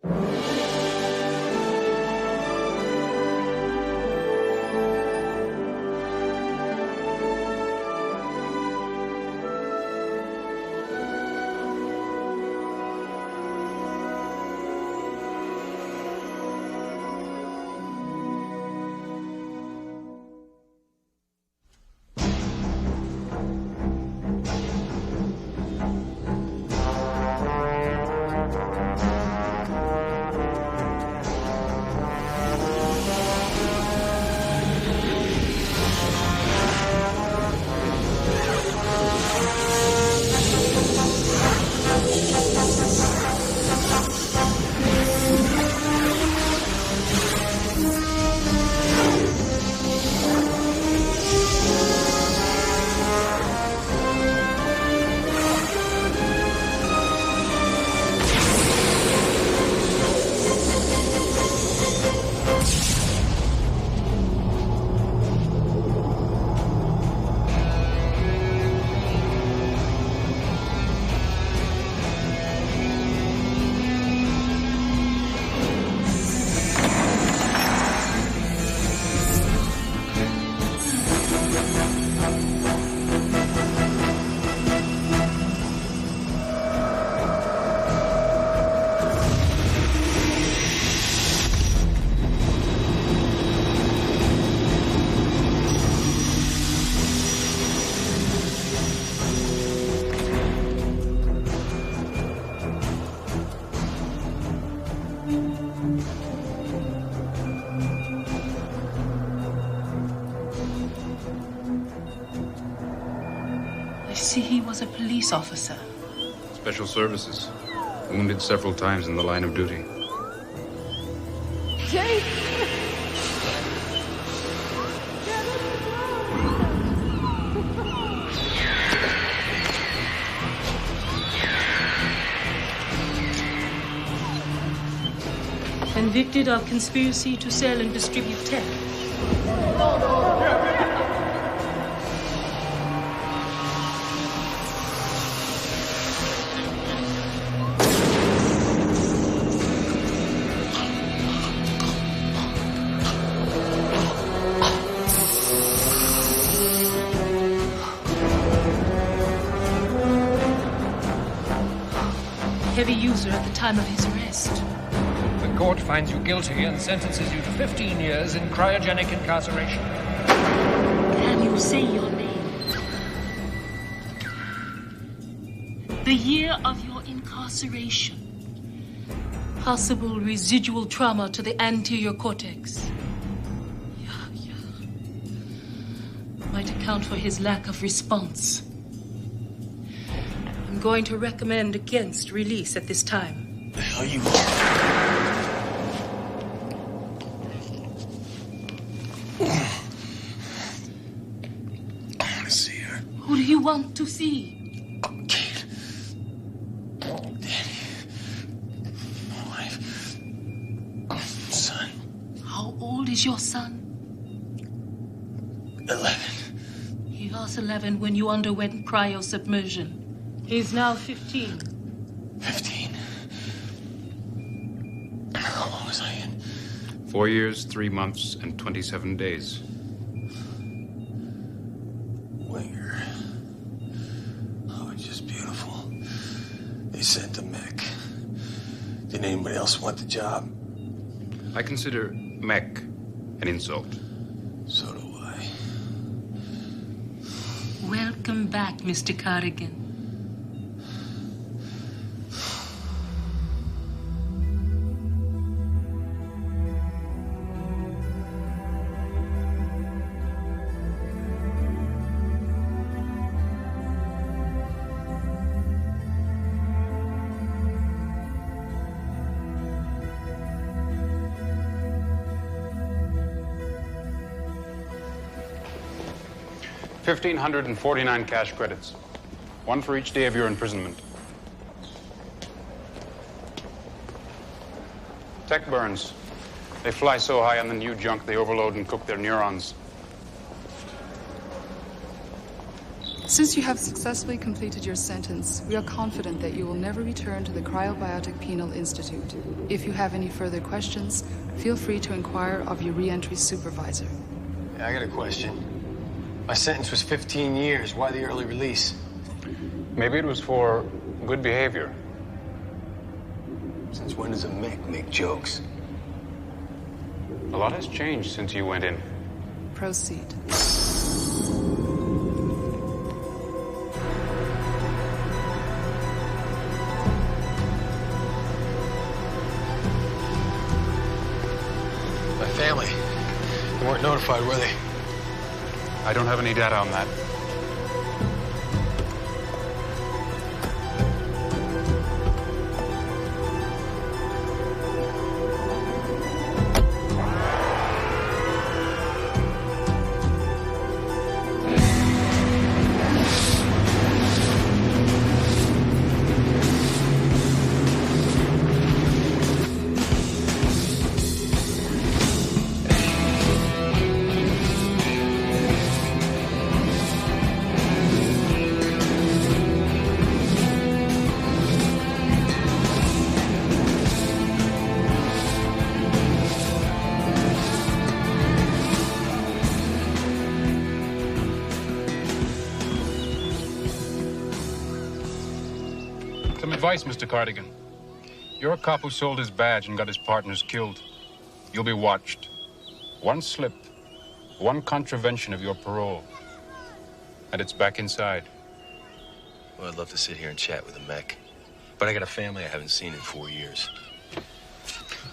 I see he was a police officer. Special services. Wounded several times in the line of duty. Jake! Convicted of conspiracy to sell and distribute tech. Heavy user at the time of his arrest. The court finds you guilty and sentences you to 15 years in cryogenic incarceration. Can you say your name? The year of your incarceration. Possible residual trauma to the anterior cortex. Yeah. Might account for his lack of response. I'm going to recommend against release at this time. The hell you are? I want to see her. Who do you want to see? Kate. Danny. My wife. Son. How old is your son? 11. He was 11 when you underwent cryosubmersion. He's now 15. 15? How long was I in? 4 years, 3 months, and 27 days. Winger. Oh, just beautiful. They sent the mech. Did anybody else want the job? I consider mech an insult. So do I. Welcome back, Mr. Cardigan. $1,549 cash credits. One for each day of your imprisonment. Tech burns. They fly so high on the new junk they overload and cook their neurons. Since you have successfully completed your sentence, we are confident that you will never return to the Cryobiotic Penal Institute. If you have any further questions, feel free to inquire of your re-entry supervisor. Yeah, I got a question. My sentence was 15 years. Why the early release? Maybe it was for good behavior. Since when does a mech make jokes? A lot has changed since you went in. Proceed. My family. They weren't notified, were they? I don't have any data on that. Some advice, Mr. Cardigan. You're a cop who sold his badge and got his partners killed. You'll be watched. One slip, one contravention of your parole, and it's back inside. Well, I'd love to sit here and chat with a mech. But I got a family I haven't seen in 4 years.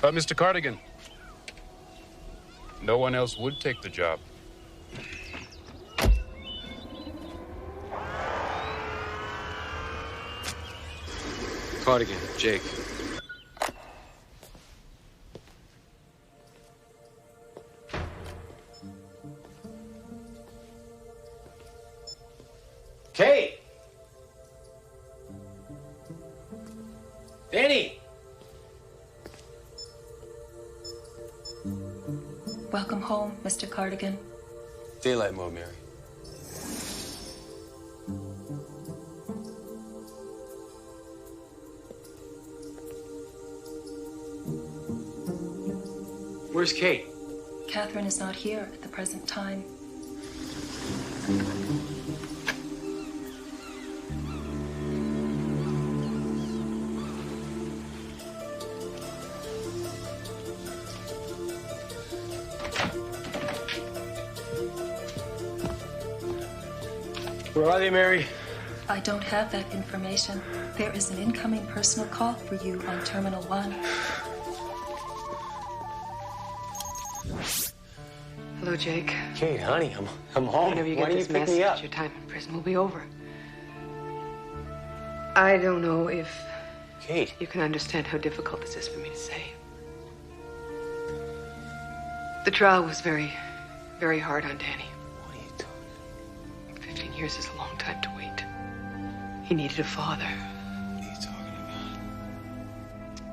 Mr. Cardigan, no one else would take the job. Cardigan, Jake. Kate! Danny! Welcome home, Mr. Cardigan. Daylight mode, Mary. Where's Kate? Catherine is not here at the present time. Where are they, Mary? I don't have that information. There is an incoming personal call for you on Terminal 1. Hello, Jake. Kate, honey, I'm home. Whenever you Why get don't you this pick me up? message, your time in prison will be over. I don't know if Kate. you can understand how difficult this is for me to say. The trial was very, very hard on Danny. What are you talking 15 years is a long time to wait. He needed a father. What are you talking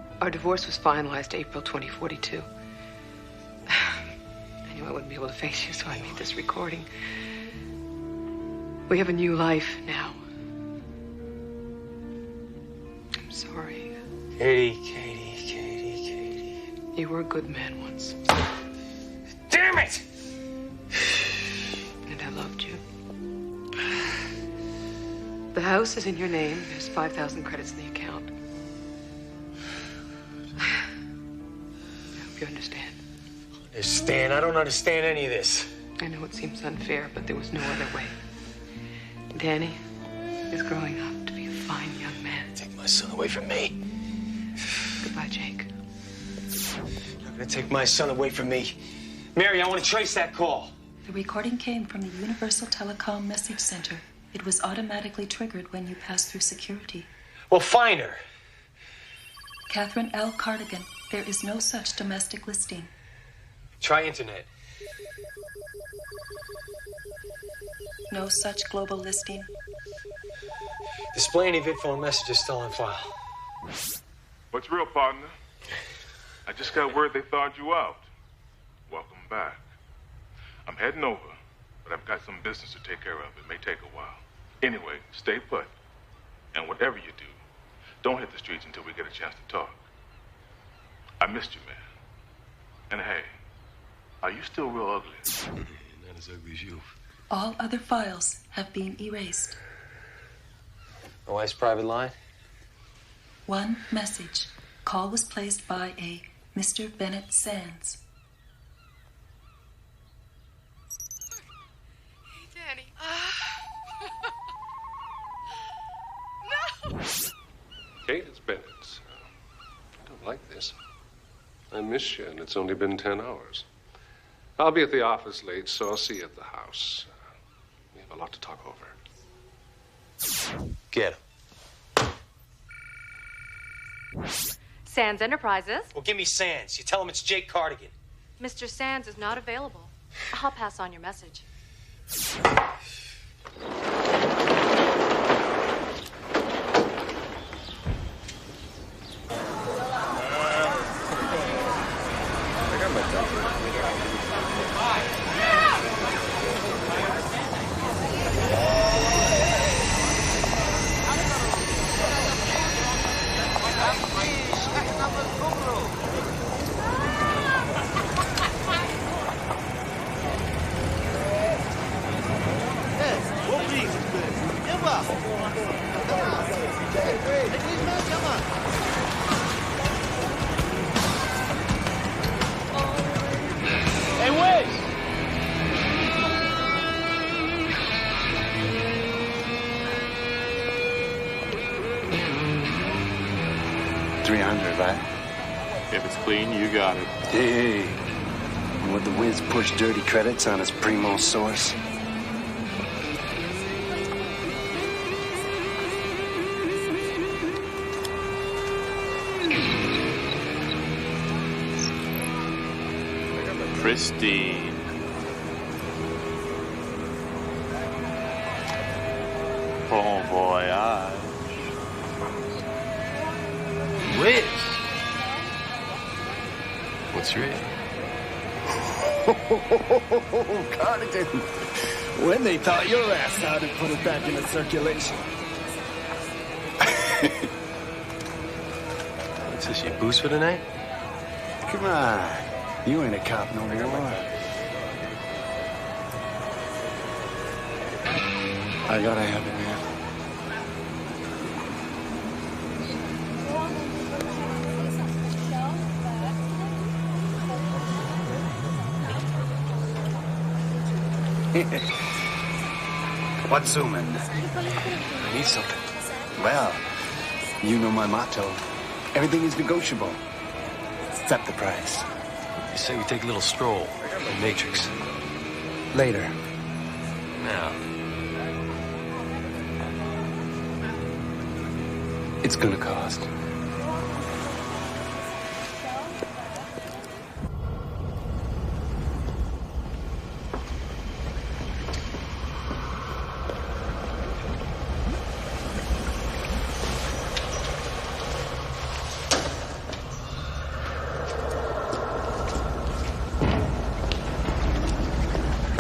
about? Our divorce was finalized April 2042. I knew I wouldn't be able to face you, so I made this recording. We have a new life now. I'm sorry. Katie. You were a good man once. Damn it! And I loved you. The house is in your name. There's 5,000 credits in the account. I hope you understand. Understand? I don't understand any of this. I know it seems unfair, but there was no other way. Danny is growing up to be a fine young man. Take my son away from me. Goodbye, Jake. You're not gonna take my son away from me. Mary, I want to trace that call. The recording came from the Universal Telecom Message Center. It was automatically triggered when you passed through security. Well, find her. Catherine L. Cardigan, there is no such domestic listing. Try internet. No such global listing. Display any VidPhone messages still on file. What's real, partner? I just got word they thawed you out. Welcome back. I'm heading over, but I've got some business to take care of. It may take a while. Anyway, stay put. And whatever you do, don't hit the streets until we get a chance to talk. I missed you, man. And hey, are you still real ugly? Not as ugly as you. All other files have been erased. My wife's private line? One message. Call was placed by a Mr. Bennett Sands. Hey, Danny. No! Kate, it's Bennett. I don't like this. I miss you, and it's only been 10 hours. I'll be at the office late, so I'll see you at the house. We have a lot to talk over. Get him. Sands Enterprises. Well, give me Sands. You tell him it's Jake Cardigan. Mr. Sands is not available. I'll pass on your message. Hey, Wiz! $300, right? If it's clean, you got it. Hey, and would the Wiz push dirty credits on his primo source? Pristine. Bon voyage. Wiz! What's your age? Cardigan, when they thought your ass out and put it back into circulation. What's this, your boost for the night? Come on, you ain't a cop no more. I gotta have it, man. What's zooming? I need something. Well, you know my motto. Everything is negotiable. Except the price. You say we take a little stroll. The Matrix. Later. Now. It's gonna cost.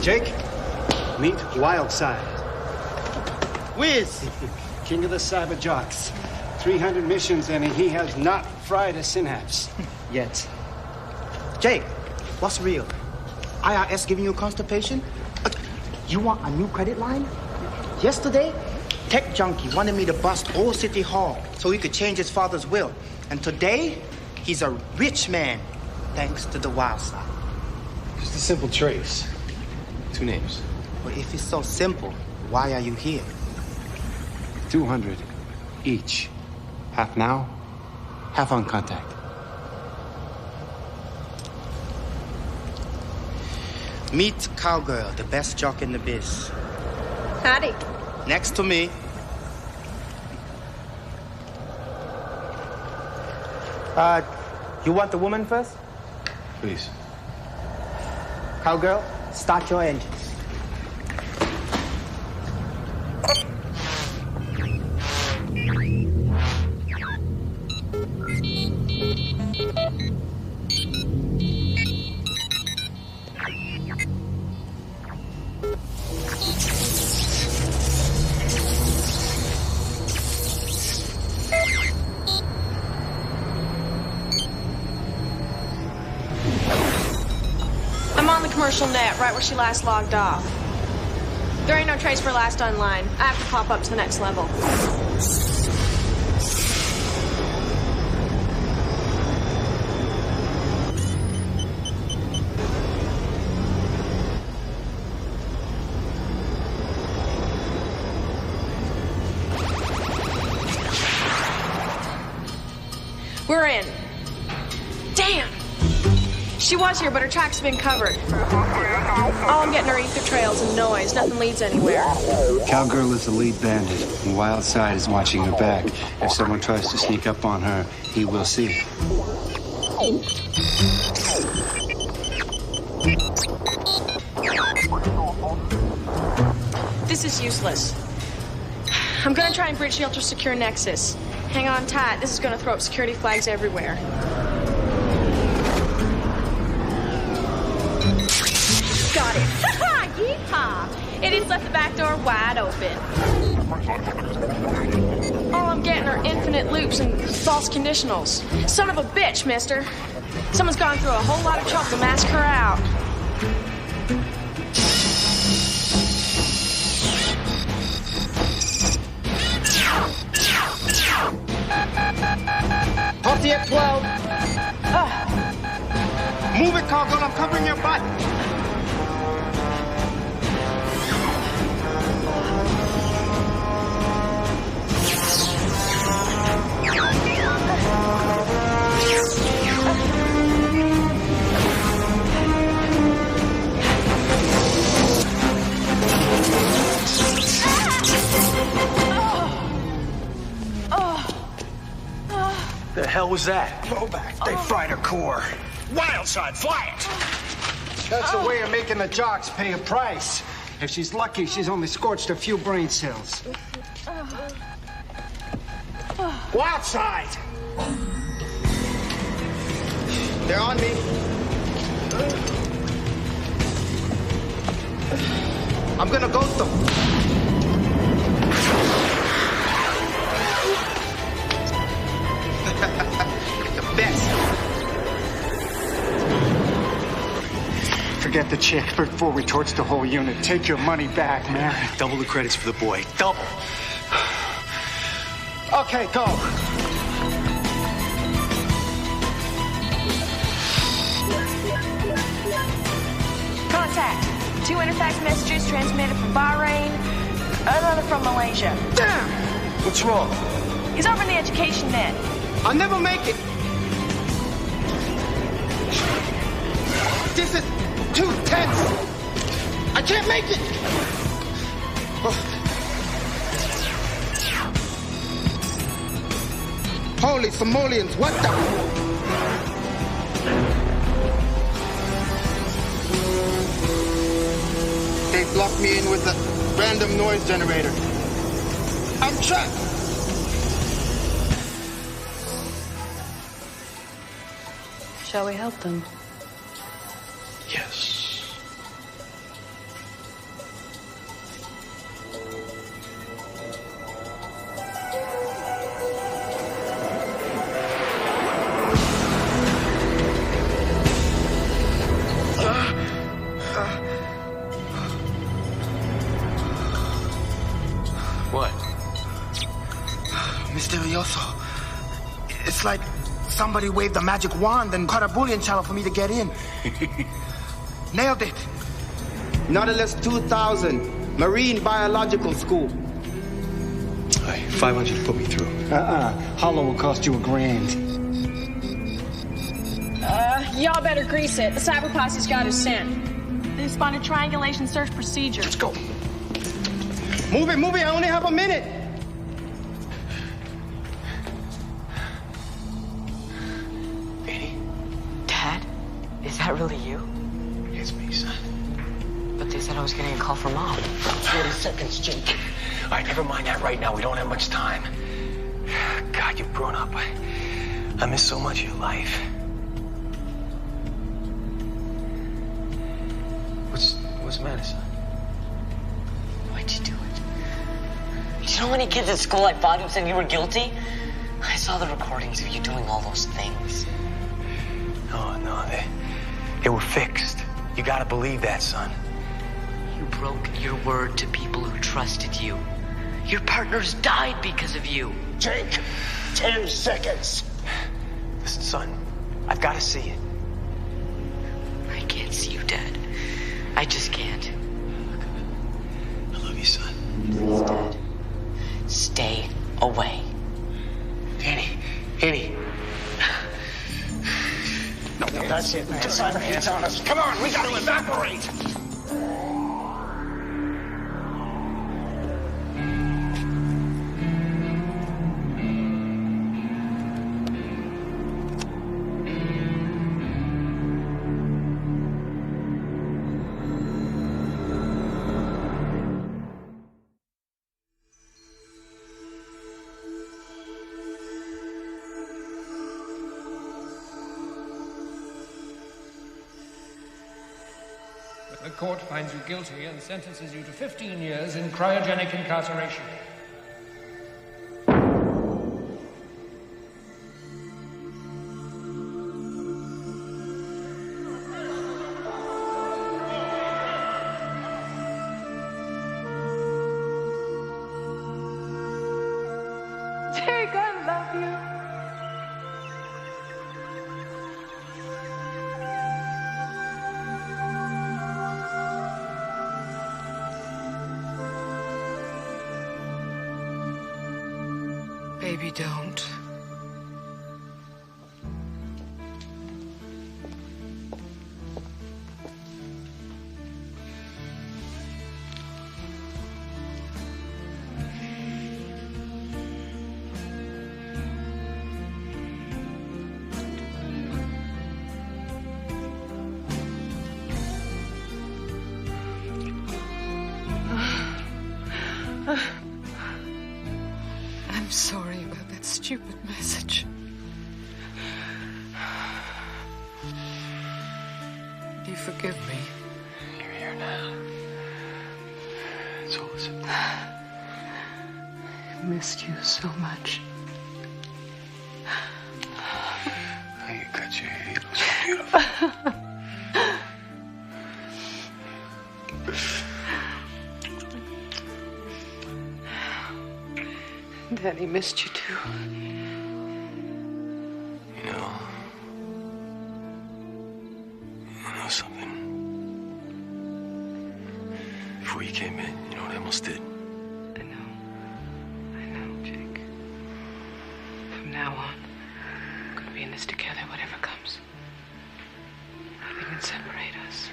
Jake, meet Wildside. Wiz, king of the cyber jocks. 300 missions and he has not fried a synapse. Yet. Jake, what's real? IRS giving you constipation? You want a new credit line? Yesterday, Tech Junkie wanted me to bust Old City Hall so he could change his father's will. And today, he's a rich man, thanks to the Wildside. Just a simple trace. 2 names. Well, if it's so simple, why are you here? 200 each. Half now, half on contact. Meet Cowgirl, the best jock in the biz. Howdy. Next to me. You want the woman first? Please. Cowgirl, start your engines. social net right where she last logged off. There ain't no trace for last online. I have to pop up to the next level. We're in. Damn! She was here, but her tracks have been covered. All I'm getting are ether trails and noise. Nothing leads anywhere. Cowgirl is the lead bandit, and Wildside is watching her back. If someone tries to sneak up on her, he will see. This is useless. I'm gonna try and bridge Shelter's secure nexus. Hang on tight. This is gonna throw up security flags everywhere. Got it. Ha-ha! Yeehaw! It has left the back door wide open. All I'm getting are infinite loops and false conditionals. Son of a bitch, mister. Someone's gone through a whole lot of trouble to mask her out. Party at 12. Move it, Cowgirl. I'm covering your butt. The hell was that? Go back. They fried her core. Wildside, fly it! That's a way of making the jocks pay a price. If she's lucky, she's only scorched a few brain cells. Wildside! They're on me. I'm gonna ghost them. The best. Forget the chick before we torch the whole unit. Take your money back, man. Double the credits for the boy. Double. Okay, go. Contact. 2 interfax messages transmitted from Bahrain, another from Malaysia. Damn! What's wrong? He's over in the education net. I'll never make it. This is too tense. I can't make it. Holy Somalians, what the? They blocked me in with a random noise generator. I'm trapped. Shall we help them? Yes. What? Misterioso. It's like somebody waved a magic wand and cut a Boolean channel for me to get in. Nailed it. Nautilus 2000, Marine Biological School. All right, 500 to put me through. Hollow will cost you $1,000. Y'all better grease it. The cyber posse's got his scent. They spawned a triangulation search procedure. Let's go. Move it, I only have a minute. Dad? Is that really you? It's me, son. But they said I was getting a call from Mom. 40 seconds, Jake. All right, never mind that right now. We don't have much time. God, you've grown up. I miss so much of your life. What's the matter, son? Why'd you do it? You know how many kids at school I fought who said you were guilty? I saw the recordings of you doing all those things. No, they were fixed. You gotta believe that, son. You broke your word to people who trusted you. Your partners died because of you. Jake, 10 seconds. Listen, son, I've gotta see it. I can't see you dead. I just can't. I love you, son. Instead, stay away. Danny. No, that's it, man. Simon, hands on us. Come on, we gotta evaporate. The court finds you guilty and sentences you to 15 years in cryogenic incarceration. Jake, I love you. Baby, don't. I'm sorry about that stupid message. Do you forgive me? You're here now. It's all this. I missed you so much. How you cut your hair. It was so beautiful. Daddy missed you too. You know something? Before you came in, you know what I almost did? I know, Jake. From now on, we're gonna be in this together, whatever comes. Nothing can separate us.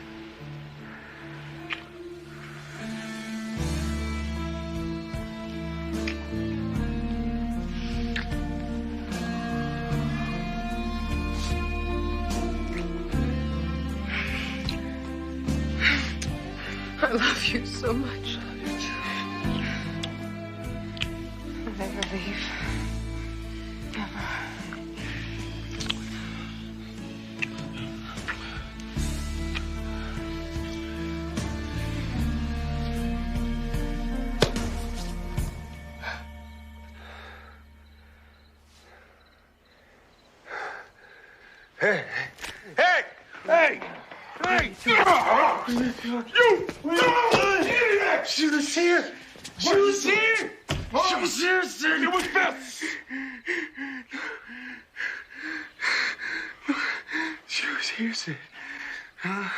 I love you so much. I'll never leave. Never. Hey! You! Idiot! She was here! She was here! She was here, Sid! It was Beth! She was here, Sid. I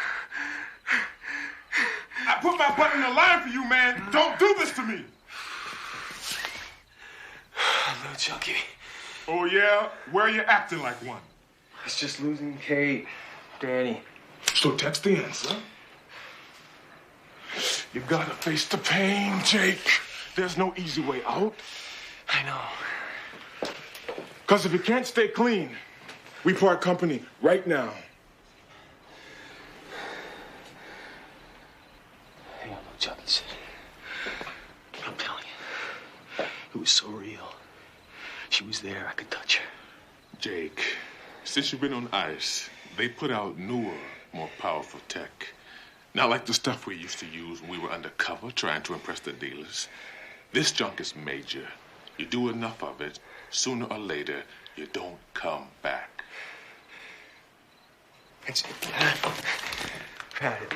put my butt in the line for you, man. Don't do this to me! Little Chunky. Oh, yeah? Where are you acting like one? It's just losing Kate, Danny. So text the answer. You gotta face the pain, Jake. There's no easy way out. I know. Because if you can't stay clean, we part company right now. Hey, I'm no Chunky, Sid. I'm telling you, it was so real. She was there. I could touch her. Jake, since you've been on ice, they put out newer, more powerful tech. Not like the stuff we used to use when we were undercover trying to impress the dealers. This junk is major. You do enough of it, sooner or later, you don't come back. Pat it.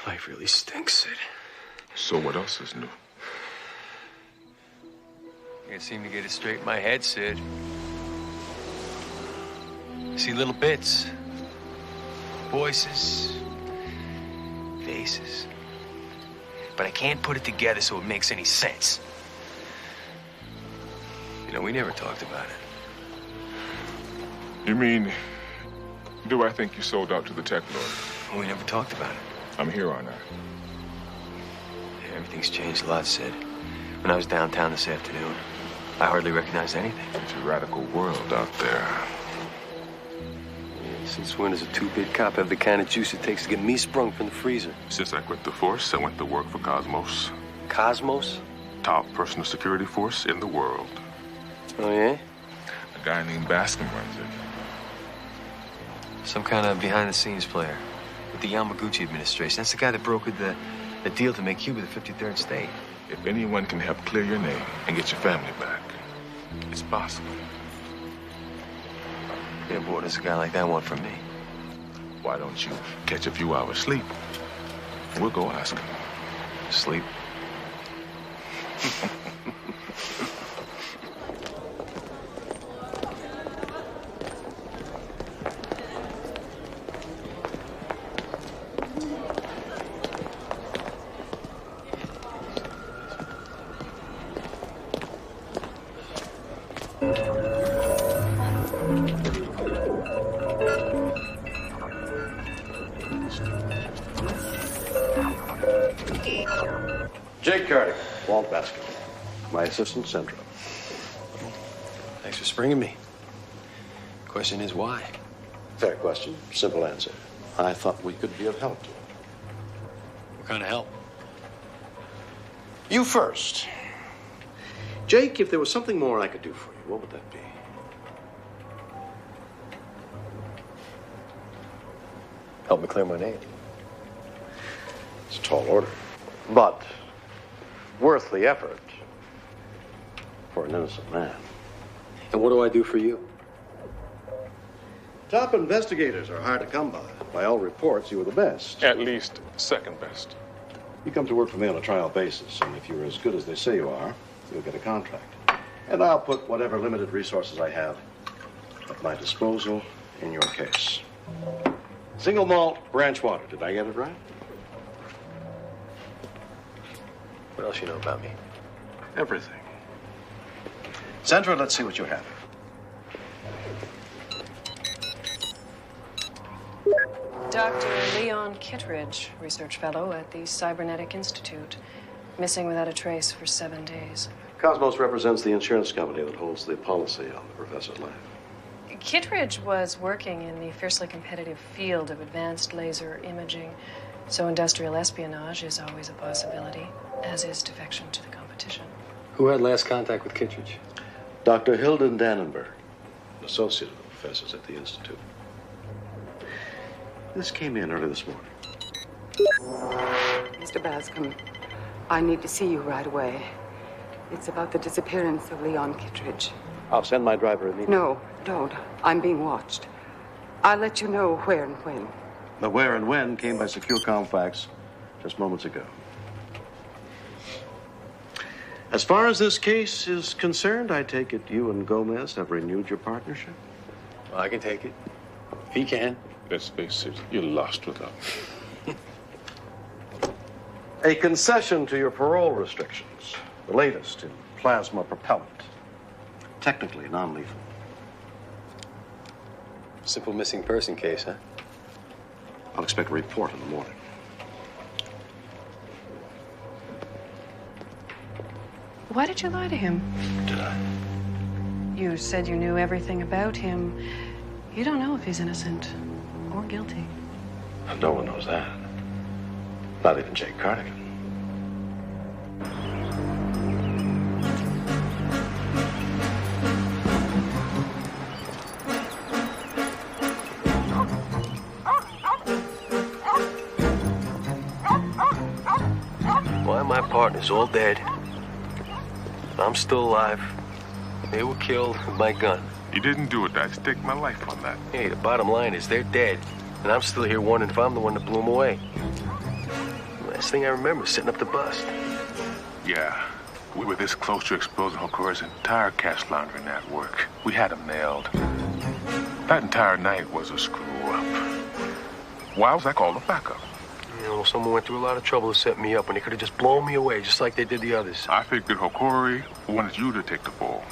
Life really stinks, Sid. So what else is new? Can't seem to get it straight in my head, Sid. I see little bits. Voices. Faces. But I can't put it together so it makes any sense. You know, we never talked about it. You mean, do I think you sold out to the tech lord? We never talked about it. I'm here on that. Yeah, everything's changed a lot, Sid. When I was downtown this afternoon, I hardly recognized anything. It's a radical world out there. Yeah, since when does a two-bit cop have the kind of juice it takes to get me sprung from the freezer? Since I quit the force, I went to work for Cosmos. Cosmos? Top personal security force in the world. Oh, yeah? A guy named Bascom runs it. Some kind of behind-the-scenes player with the Yamaguchi administration. That's the guy that brokered the deal to make Cuba the 53rd state. If anyone can help clear your name and get your family back, it's possible. Yeah, but what does a guy like that want from me? Why don't you catch a few hours sleep? We'll go ask him. Sleep? Jake Cardigan, Walt Baskin, my assistant, Central. Thanks for springing me. Question is, why? Fair question, simple answer. I thought we could be of help to him. What kind of help? You first. Jake, if there was something more I could do for you, what would that be? Help me clear my name. It's a tall order. But worth the effort for an innocent man. And what do I do for you? Top investigators are hard to come by. By all reports, you were the best. At least second best. You come to work for me on a trial basis, and if you're as good as they say you are, you'll get a contract. And I'll put whatever limited resources I have at my disposal in your case. Single malt branch water. Did I get it right? What else you know about me? Everything. Sandra, let's see what you have. Dr. Leon Kittredge, research fellow at the Cybernetic Institute. Missing without a trace for 7 days. Cosmos represents the insurance company that holds the policy on the professor's life. Kittredge was working in the fiercely competitive field of advanced laser imaging, so industrial espionage is always a possibility, as is defection to the competition. Who had last contact with Kittredge? Dr. Hilden Dannenberg, an associate of the professors at the Institute. This came in early this morning. Mr. Bascom, I need to see you right away. It's about the disappearance of Leon Kittredge. I'll send my driver immediately. No, don't. I'm being watched. I'll let you know where and when. The where and when came by secure comm fax just moments ago. As far as this case is concerned, I take it you and Gomez have renewed your partnership? Well, I can take it. If he can. Let's face it, you're lost without me. A concession to your parole restrictions. The latest in plasma propellant. Technically non-lethal. Simple missing person case, huh? I'll expect a report in the morning. Why did you lie to him? Did I? You said you knew everything about him. You don't know if he's innocent or guilty. No one knows that. Not even Jake Cardigan. Why my partner's all dead. I'm still alive. They were killed with my gun. You didn't do it. I'd stake my life on that. Hey, the bottom line is they're dead, and I'm still here wondering if I'm the one that blew them away. Last thing I remember is setting up the bust. Yeah, we were this close to exposing Hokora's entire cash laundering network. We had him nailed. That entire night was a screw-up. Why was I called a backup? You know, someone went through a lot of trouble to set me up when they could have just blown me away, just like they did the others. I figured Hokori wanted you to take the fall.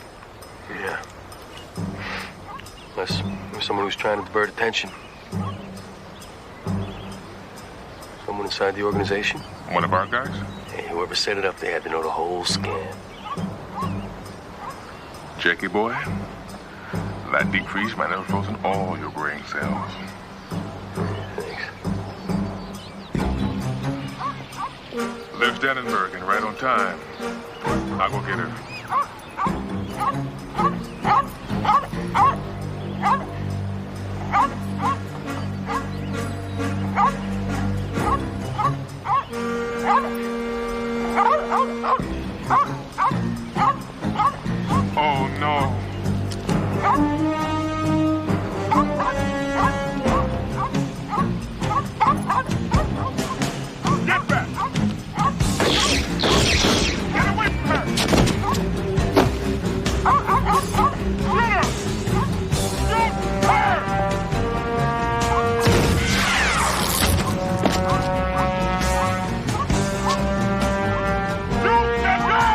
Yeah. Unless it was someone who's trying to divert attention. Someone inside the organization? One of our guys? Hey, whoever set it up, they had to know the whole scam. Jakey boy, that deep freeze might have frozen all your brain cells. Thanks. Lives Dannenberg and right on time. I'll go get her. Oh no. Get back! Get away from her! Get her! Shoot her! Shoot that girl!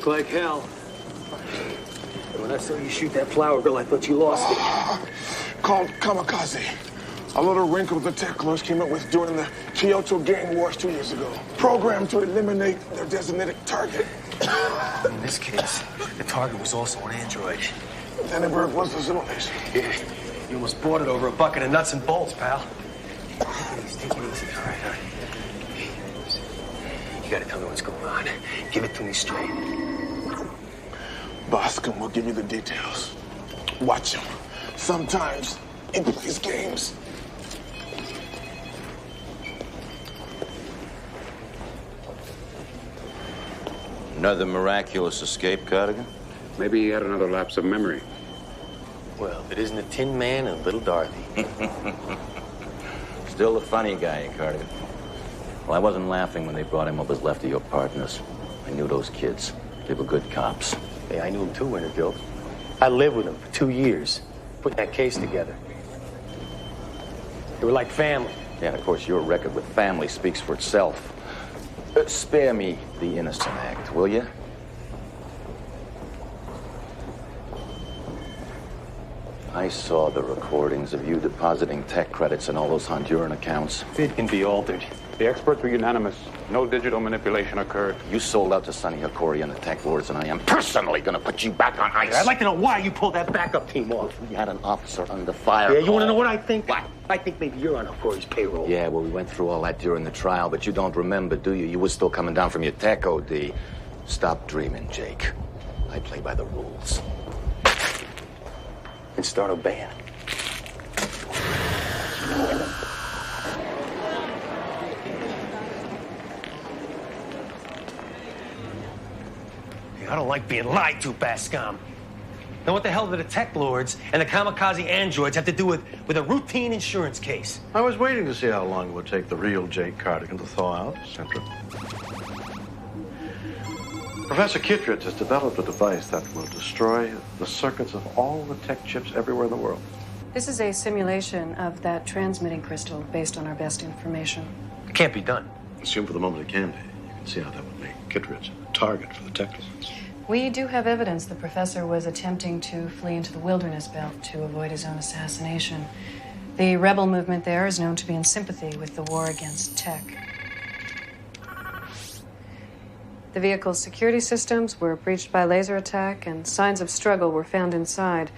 Like hell. When I saw you shoot that flower girl, I thought you lost it. Called kamikaze. A little wrinkle the TekWars came up with during the Kyoto Gang Wars 2 years ago. Programmed to eliminate their designated target. In this case, the target was also an android. Dannenberg was the simulation. Yeah, you almost bought it over a bucket of nuts and bolts, pal. Take it easy. All right. You gotta tell me what's going on. Give it to me straight. Boscom will give you the details. Watch him. Sometimes he plays games. Another miraculous escape, Cardigan? Maybe he had another lapse of memory. Well, if it isn't a Tin Man and Little Dorothy. Still the funny guy, Cardigan. Well, I wasn't laughing when they brought him up as left of your partners. I knew those kids. They were good cops. Hey, I knew him too, Winterfield. I lived with him for 2 years, putting that case together. They were like family. Yeah, and of course, your record with family speaks for itself. Spare me the innocent act, will you? I saw the recordings of you depositing tech credits in all those Honduran accounts. It can be altered. The experts were unanimous. No digital manipulation occurred. You sold out to Sonny Hokori and the TekWars, and I am personally going to put you back on ice. I'd like to know why you pulled that backup team off. We had an officer under fire. Yeah, you want to know what I think? What? I think maybe you're on Hokori's payroll. Yeah, well, we went through all that during the trial, but you don't remember, do you? You were still coming down from your tech OD. Stop dreaming, Jake. I play by the rules. And start obeying. I don't like being lied to, Bascom. Now, what the hell do the tech lords and the kamikaze androids have to do with a routine insurance case? I was waiting to see how long it would take the real Jake Cardigan to thaw out, Senator. Professor Kittredge has developed a device that will destroy the circuits of all the tech chips everywhere in the world. This is a simulation of that transmitting crystal based on our best information. It can't be done. Assume for the moment it can be. You can see how that would make Kittredge a target for the tech lords. We do have evidence the professor was attempting to flee into the wilderness belt to avoid his own assassination. The rebel movement there is known to be in sympathy with the war against Tech. The vehicle's security systems were breached by laser attack, and signs of struggle were found inside,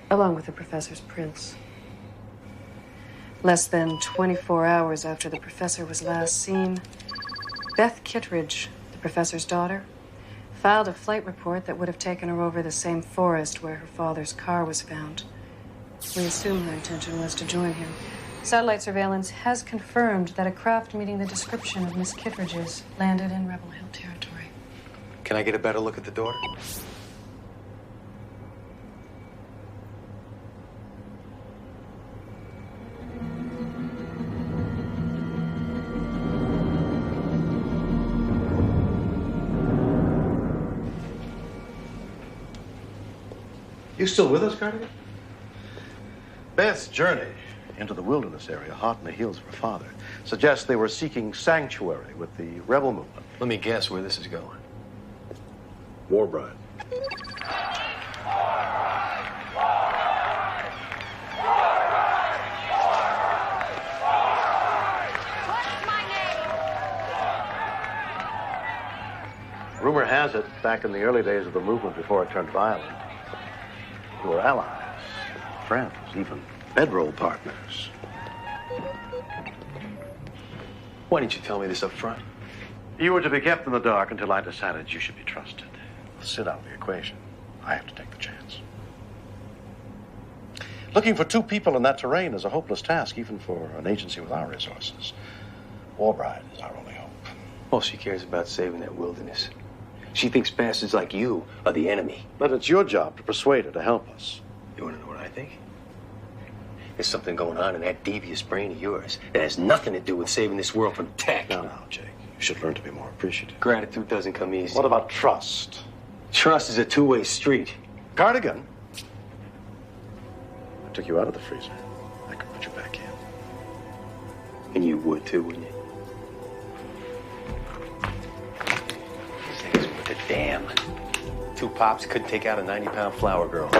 along with the professor's prints. Less than 24 hours after the professor was last seen, Beth Kittredge, the professor's daughter, filed a flight report that would have taken her over the same forest where her father's car was found. We assume her intention was to join him. Satellite surveillance has confirmed that a craft meeting the description of Miss Kittredge's landed in Rebel Hill territory. Can I get a better look at the daughter? You still with us, Cardigan? Beth's journey into the wilderness area, hot in the heels of her father, suggests they were seeking sanctuary with the rebel movement. Let me guess where this is going. War bride. Rumor has it, back in the early days of the movement before it turned violent, you were allies, friends, even bedroll partners. Why didn't you tell me this up front? You were to be kept in the dark until I decided you should be trusted. Sit out of the equation. I have to take the chance. Looking for two people in that terrain is a hopeless task, even for an agency with our resources. War bride is our only hope. All she cares about saving that wilderness. She thinks bastards like you are the enemy. But it's your job to persuade her to help us. You want to know what I think? There's something going on in that devious brain of yours that has nothing to do with saving this world from Tech. No, Jake. You should learn to be more appreciative. Gratitude doesn't come easy. What about trust? Trust is a two-way street. Cardigan. I took you out of the freezer. I could put you back in. And you would too, wouldn't you? These things with a damn. 2 pops couldn't take out a 90-pound flower girl.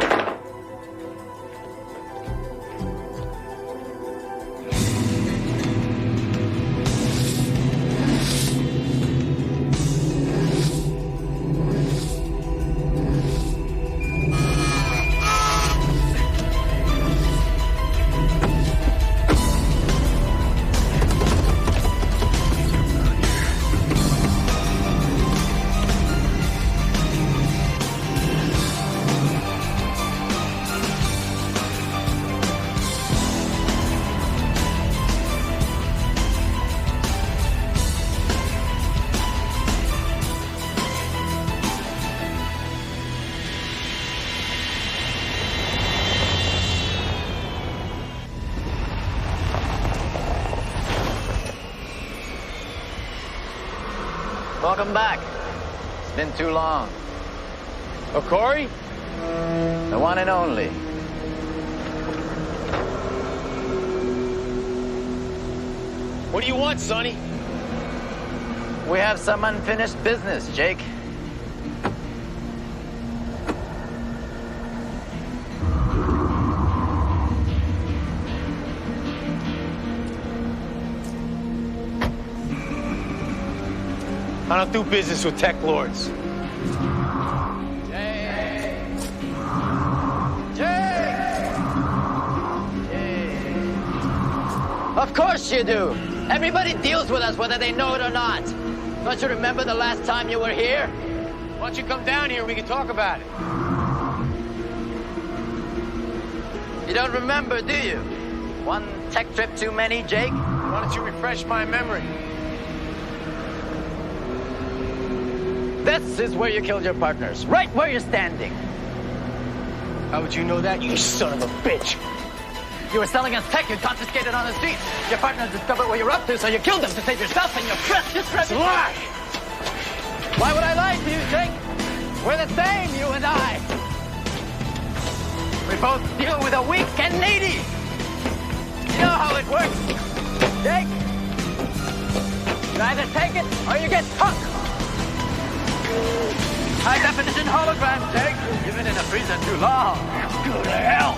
Welcome back. It's been too long. Oh, Corey? The one and only. What do you want, Sonny? We have some unfinished business, Jake. I don't do business with tech lords. Of course you do. Everybody deals with us whether they know it or not. Don't you remember the last time you were here? Why don't you come down here and we can talk about it? You don't remember, do you? One tech trip too many, Jake? Why don't you refresh my memory? This is where you killed your partners, right where you're standing. How would you know that, you son of a bitch? You were selling us tech you confiscated on the streets. Your partners discovered what you're up to, so you killed them to save yourself and your precious reputation. Lie! Why would I lie to you, Jake? We're the same, you and I. We both deal with the weak and needy. You know how it works, Jake. You either take it or you get stuck. High-definition hologram, Jake. You've been in a freezer too long. Go to hell.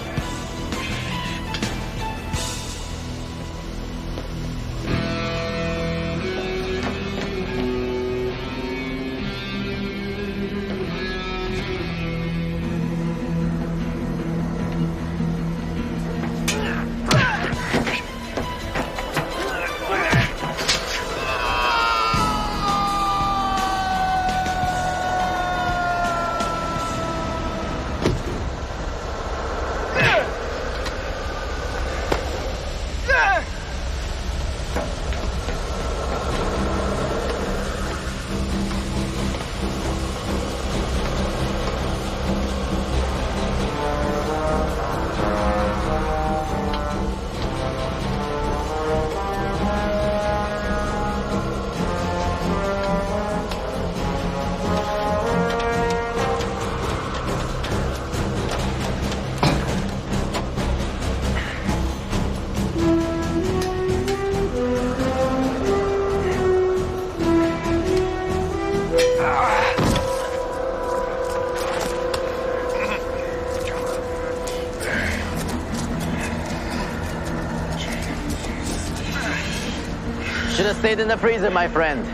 stayed in the freezer, my friend.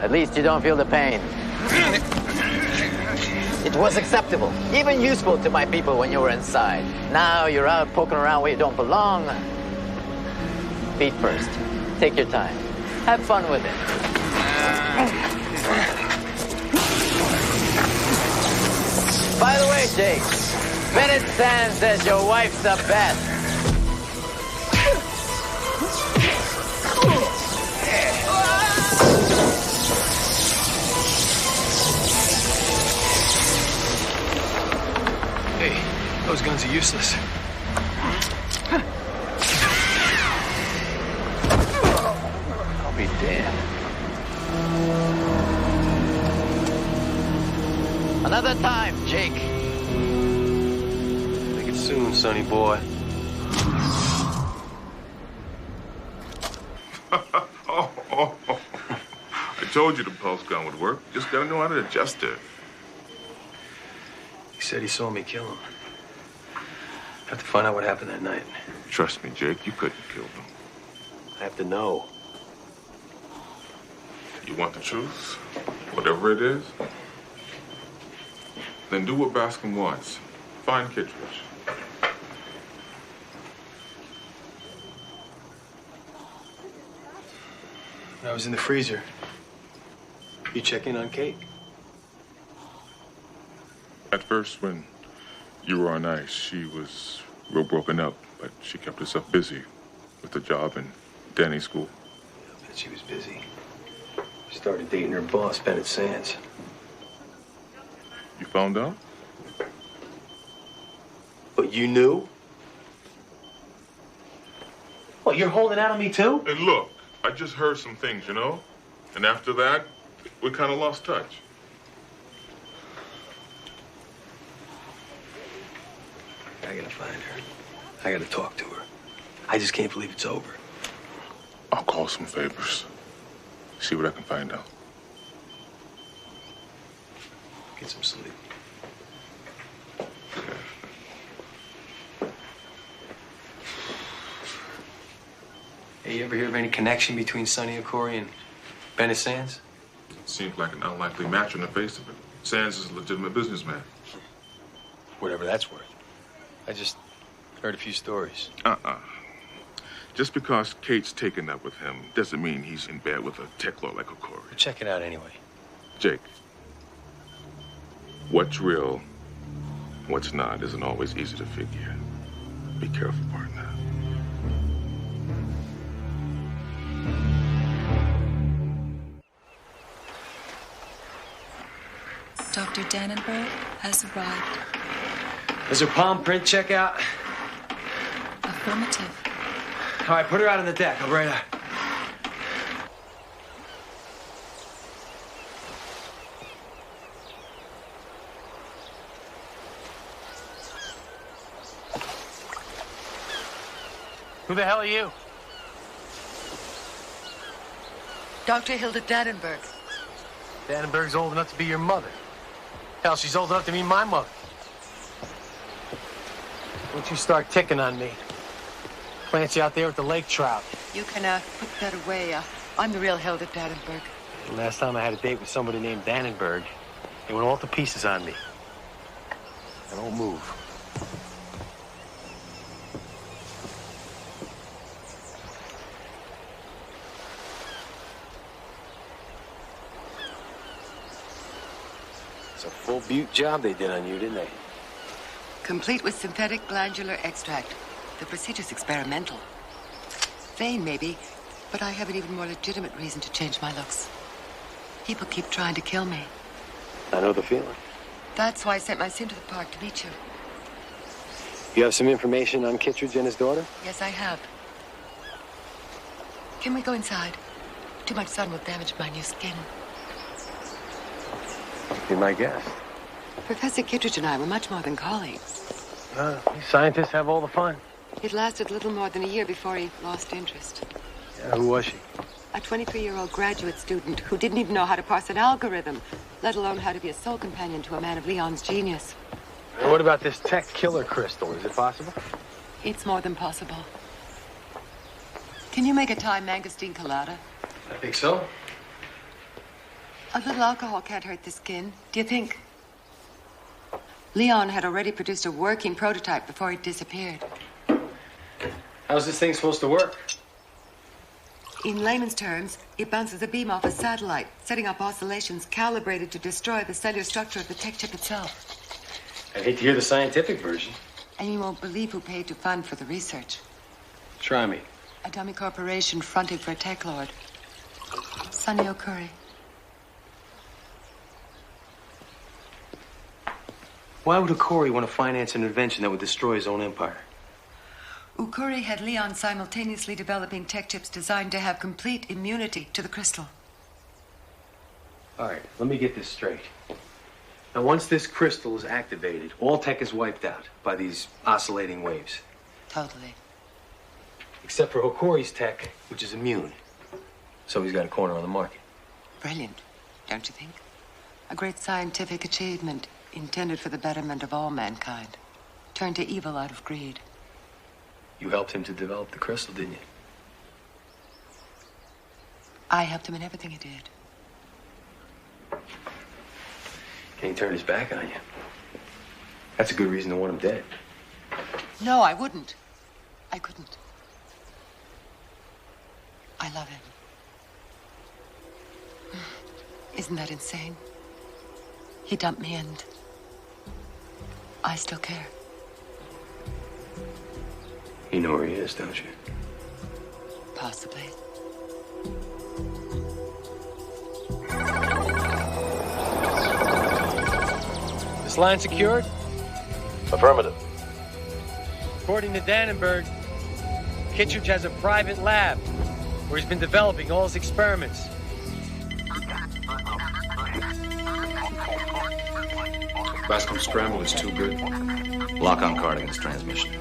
At least you don't feel the pain. It was acceptable, even useful to my people when you were inside. Now you're out poking around where you don't belong. Feet first. Take your time. Have fun with it. By the way, Jake, Bennett Sands says your wife's the best. Hey, those guns are useless. I'll be damned. Another time, Jake. Make it soon, sonny boy. I told you the pulse gun would work. Just gotta know how to adjust it. He said he saw me kill him. Have to find out what happened that night. Trust me, Jake, you couldn't kill them. I have to know. You want the truth? Whatever it is? Then do what Bascom wants. Find Kittredge. I was in the freezer. You check in on Kate? At first, when you were on ice, she was real broken up, but she kept herself busy with the job in Danny school. I bet she was busy. Started dating her boss, Bennett Sands. You found out? But you knew? Well, you're holding out on me too? Hey, look, I just heard some things, you know? And after that, we kind of lost touch. I gotta find her. I gotta talk to her. I just can't believe it's over. I'll call some favors. See what I can find out. Get some sleep. Hey, you ever hear of any connection between Sonny Okori and Bennett Sands? It seems like an unlikely match on the face of it. Sands is a legitimate businessman. Whatever that's worth. I just heard a few stories. Just because Kate's taken up with him doesn't mean he's in bed with a TekWar like Okori. Check it out anyway. Jake, what's real, what's not, isn't always easy to figure. Be careful, partner. Dr. Dannenberg has arrived. Does her palm print check out? Affirmative. All right, put her out on the deck. I'll be right out. Who the hell are you? Dr. Hilda Dannenberg. Dannenberg's old enough to be your mother. Hell, she's old enough to be my mother. Don't you start ticking on me. Clancy out there with the lake trout. You can put that away. I'm the real Hilda Dannenberg. The last time I had a date with somebody named Dannenberg, they went all to pieces on me. I don't move. It's a full butte job they did on you, didn't they? Complete with synthetic glandular extract. The procedure's experimental. Vain, maybe, but I have an even more legitimate reason to change my looks. People keep trying to kill me. I know the feeling. That's why I sent my son to the park to meet you. You have some information on Kittredge and his daughter? Yes, I have. Can we go inside? Too much sun will damage my new skin. Be my guest. Professor Kittredge and I were much more than colleagues. Scientists have all the fun. It lasted little more than a year before he lost interest. Yeah, who was she? A 23-year-old graduate student who didn't even know how to parse an algorithm, let alone how to be a soul companion to a man of Leon's genius. And what about this tech killer crystal? Is it possible? It's more than possible. Can you make a Thai mangosteen colada? I think so. A little alcohol can't hurt the skin, do you think? Leon had already produced a working prototype before he disappeared. How's this thing supposed to work? In layman's terms, it bounces a beam off a satellite, setting up oscillations calibrated to destroy the cellular structure of the tech chip itself. I'd hate to hear the scientific version. And you won't believe who paid to fund for the research. Try me. A dummy corporation fronting for a tech lord. Sonny O'Curry. Why would Okori want to finance an invention that would destroy his own empire? O'Curry had Leon simultaneously developing tech chips designed to have complete immunity to the crystal. All right, let me get this straight. Now, once this crystal is activated, all tech is wiped out by these oscillating waves. Totally. Except for Okori's tech, which is immune. So he's got a corner on the market. Brilliant, don't you think? A great scientific achievement intended for the betterment of all mankind. Turned to evil out of greed. You helped him to develop the crystal, didn't you? I helped him in everything he did. Can he turn his back on you? That's a good reason to want him dead. No, I wouldn't. I couldn't. I love him. Isn't that insane? He dumped me and I still care. You know where he is, don't you? Possibly. This line secured? Affirmative. According to Dannenberg, Kittredge has a private lab where he's been developing all his experiments. Bascom scramble is too good. Lock on Cardigan's transmission.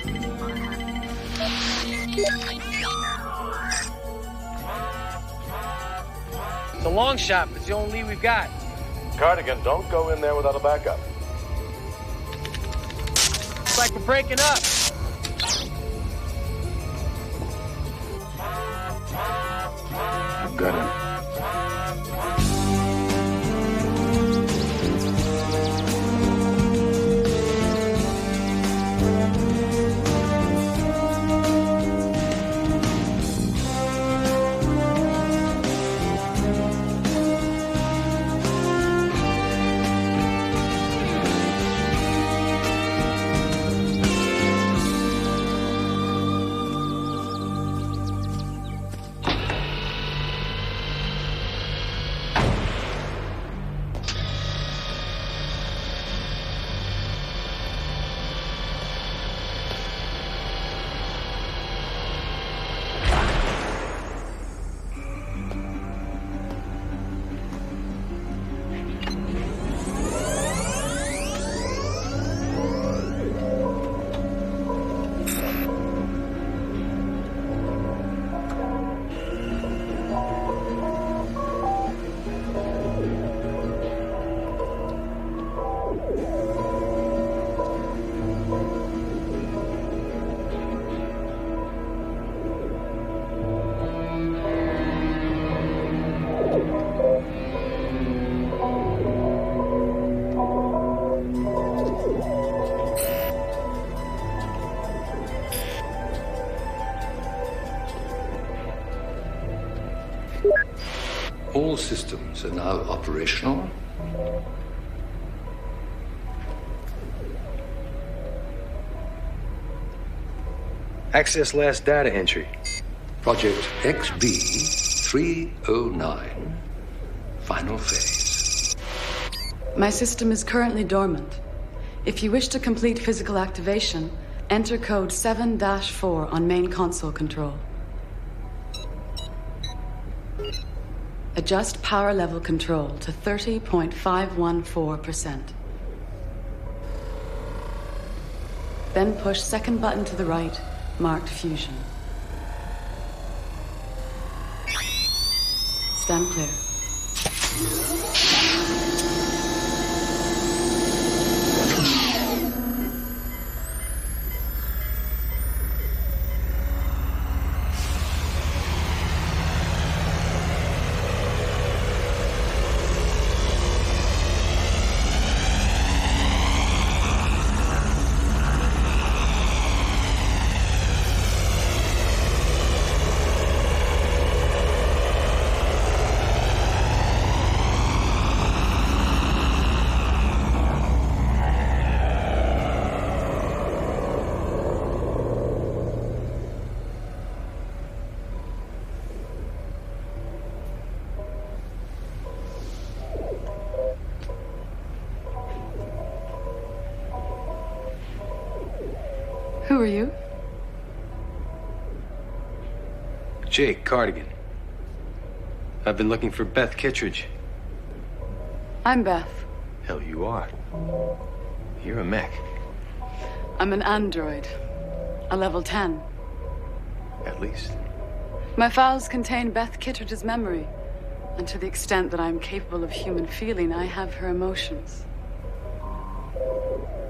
It's a long shot, but it's the only lead we've got. Cardigan, don't go in there without a backup. It's like we're breaking up. I've got him. All systems are now operational. Access last data entry. Project XB-309. Final phase. My system is currently dormant. If you wish to complete physical activation, enter code 7-4 on main console control. Adjust power level control to 30.514%. Then push second button to the right, marked fusion. Stand clear. are you? Jake Cardigan. I've been looking for Beth Kittredge. I'm Beth. Hell, you are. You're a mech. I'm an android. A level 10. At least. My files contain Beth Kittredge's memory. And to the extent that I'm capable of human feeling, I have her emotions.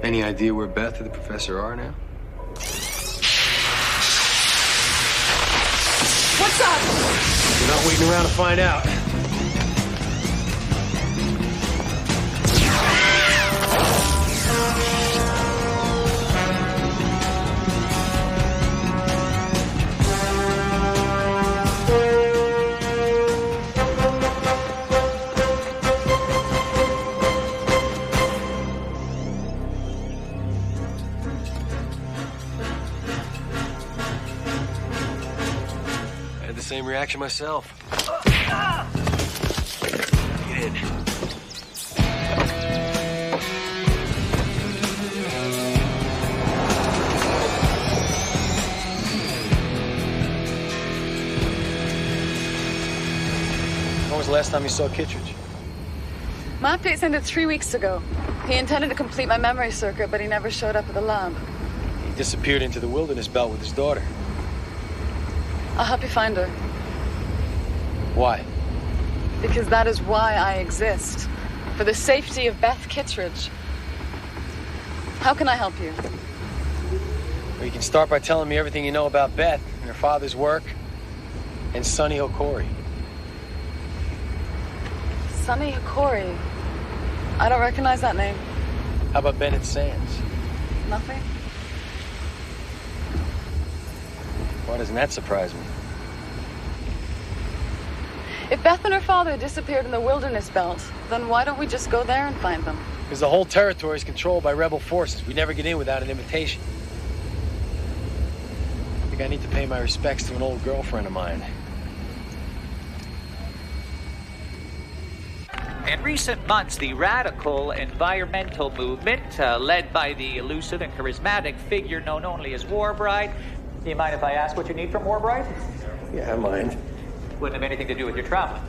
Any idea where Beth and the professor are now? What's up? We're not waiting around to find out. Same reaction myself. Get in. When was the last time you saw Kittredge? My update's ended 3 weeks ago. He intended to complete my memory circuit, but he never showed up at the lab. He disappeared into the wilderness belt with his daughter. I'll help you find her. Why? Because that is why I exist. For the safety of Beth Kittredge. How can I help you? Well, you can start by telling me everything you know about Beth and her father's work and Sonny Hokori. Sonny Hokori? I don't recognize that name. How about Bennett Sands? Nothing. Why doesn't that surprise me? If Beth and her father disappeared in the wilderness belt, then why don't we just go there and find them? Because the whole territory is controlled by rebel forces. We never get in without an invitation. I think I need to pay my respects to an old girlfriend of mine. In recent months, the radical environmental movement, led by the elusive and charismatic figure known only as Warbride. Do you mind if I ask what you need from Warbride? Yeah, I mind. Wouldn't have anything to do with your traveling.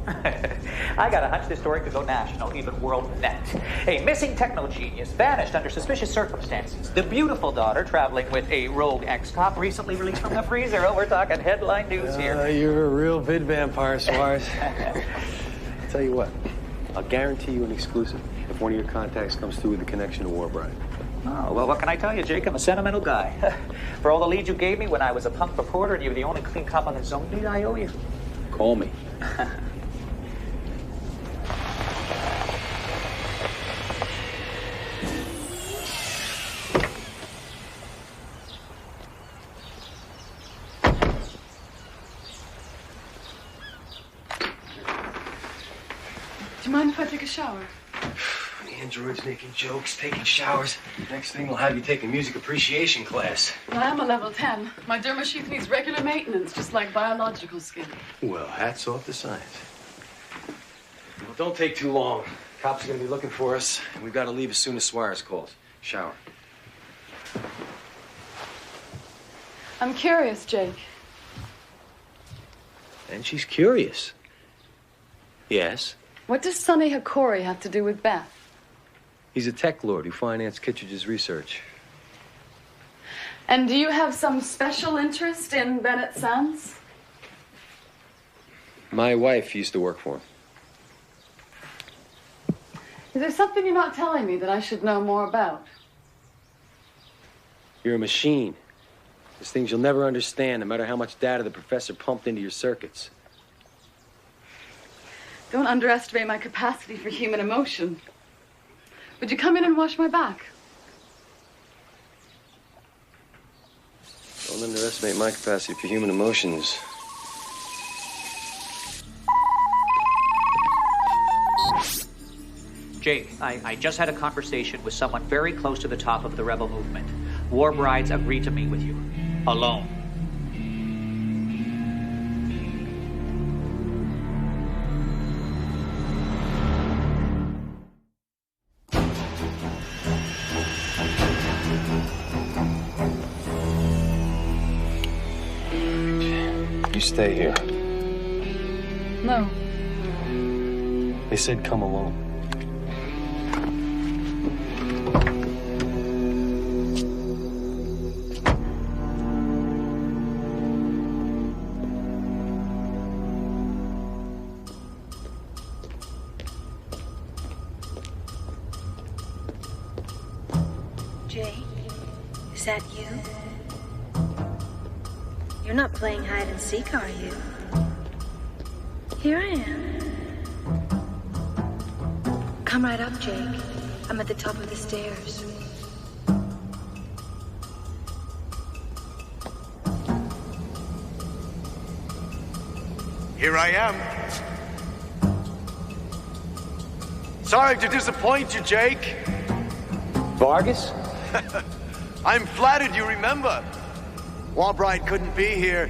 I got a hunch this story could go national, even world net. A missing techno genius vanished under suspicious circumstances. The beautiful daughter traveling with a rogue ex-cop recently released from the freezer. Oh, we're talking headline news here. You're a real vid vampire, Suarez. Tell you what, I'll guarantee you an exclusive if one of your contacts comes through with a connection to Warbride. Oh, well, what can I tell you, Jake? I'm a sentimental guy. For all the leads you gave me when I was a punk reporter and you were the only clean cop on the zone beat, I owe you. Call me. Do you mind if I take a shower? Androids making jokes, taking showers. Next thing we'll have you take a music appreciation class. Well, I am a level 10. My derma sheath needs regular maintenance, just like biological skin. Well, hats off to science. Well, don't take too long. Cops are going to be looking for us, and we've got to leave as soon as Suarez calls. Shower. I'm curious, Jake. And she's curious. Yes? What does Sonny Hokori have to do with Beth? He's a tech lord who financed Kittredge's research. And do you have some special interest in Bennett Sands? My wife used to work for him. Is there something you're not telling me that I should know more about? You're a machine. There's things you'll never understand, no matter how much data the professor pumped into your circuits. Don't underestimate my capacity for human emotion. Would you come in and wash my back? Don't underestimate my capacity for human emotions. Jake, I just had a conversation with someone very close to the top of the rebel movement. Warbrides agreed to meet with you. Alone. you stay here. No. They said come alone. Jake, is that you? You're not playing hide and seek, are you? Here I am. Come right up, Jake. I'm at the top of the stairs. Here I am. Sorry to disappoint you, Jake. Vargas? I'm flattered you remember. Warbride couldn't be here.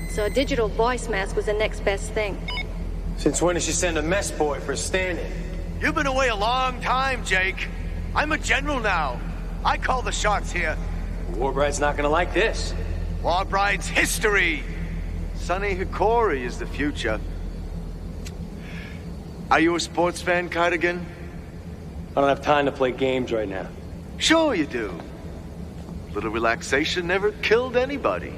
So a digital voice mask was the next best thing. Since when did she send a mess boy for a stand-in? You've been away a long time, Jake. I'm a general now. I call the shots here. Warbride's not gonna like this. Warbride's history. Sonny Hikori is the future. Are you a sports fan, Cardigan? I don't have time to play games right now. Sure you do. Little relaxation never killed anybody.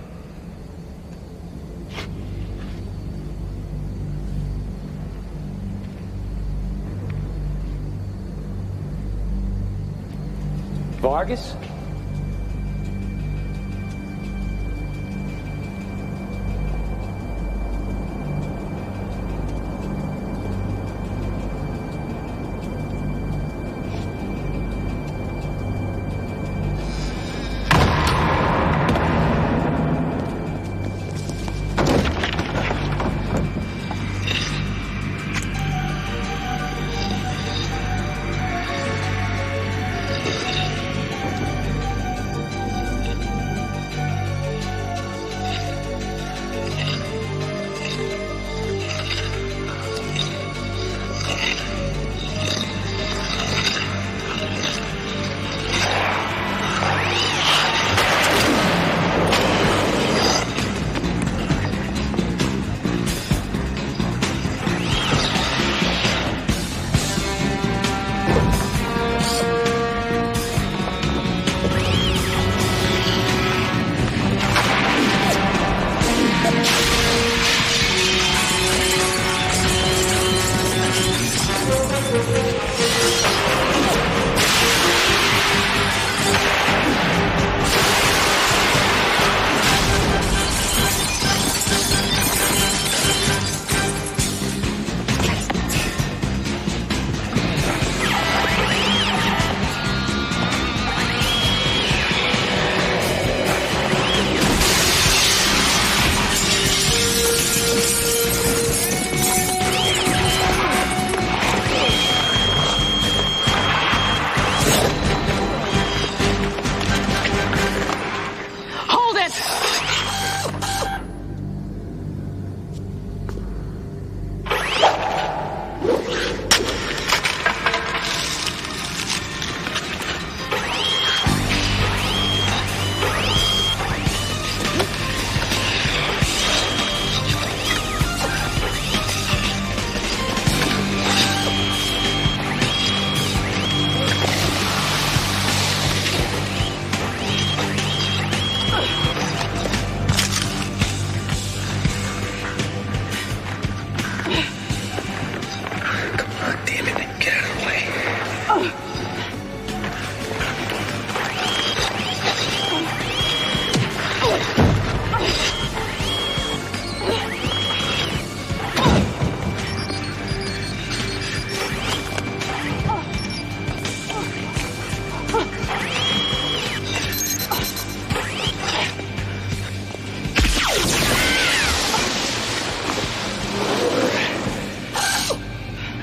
Vargas?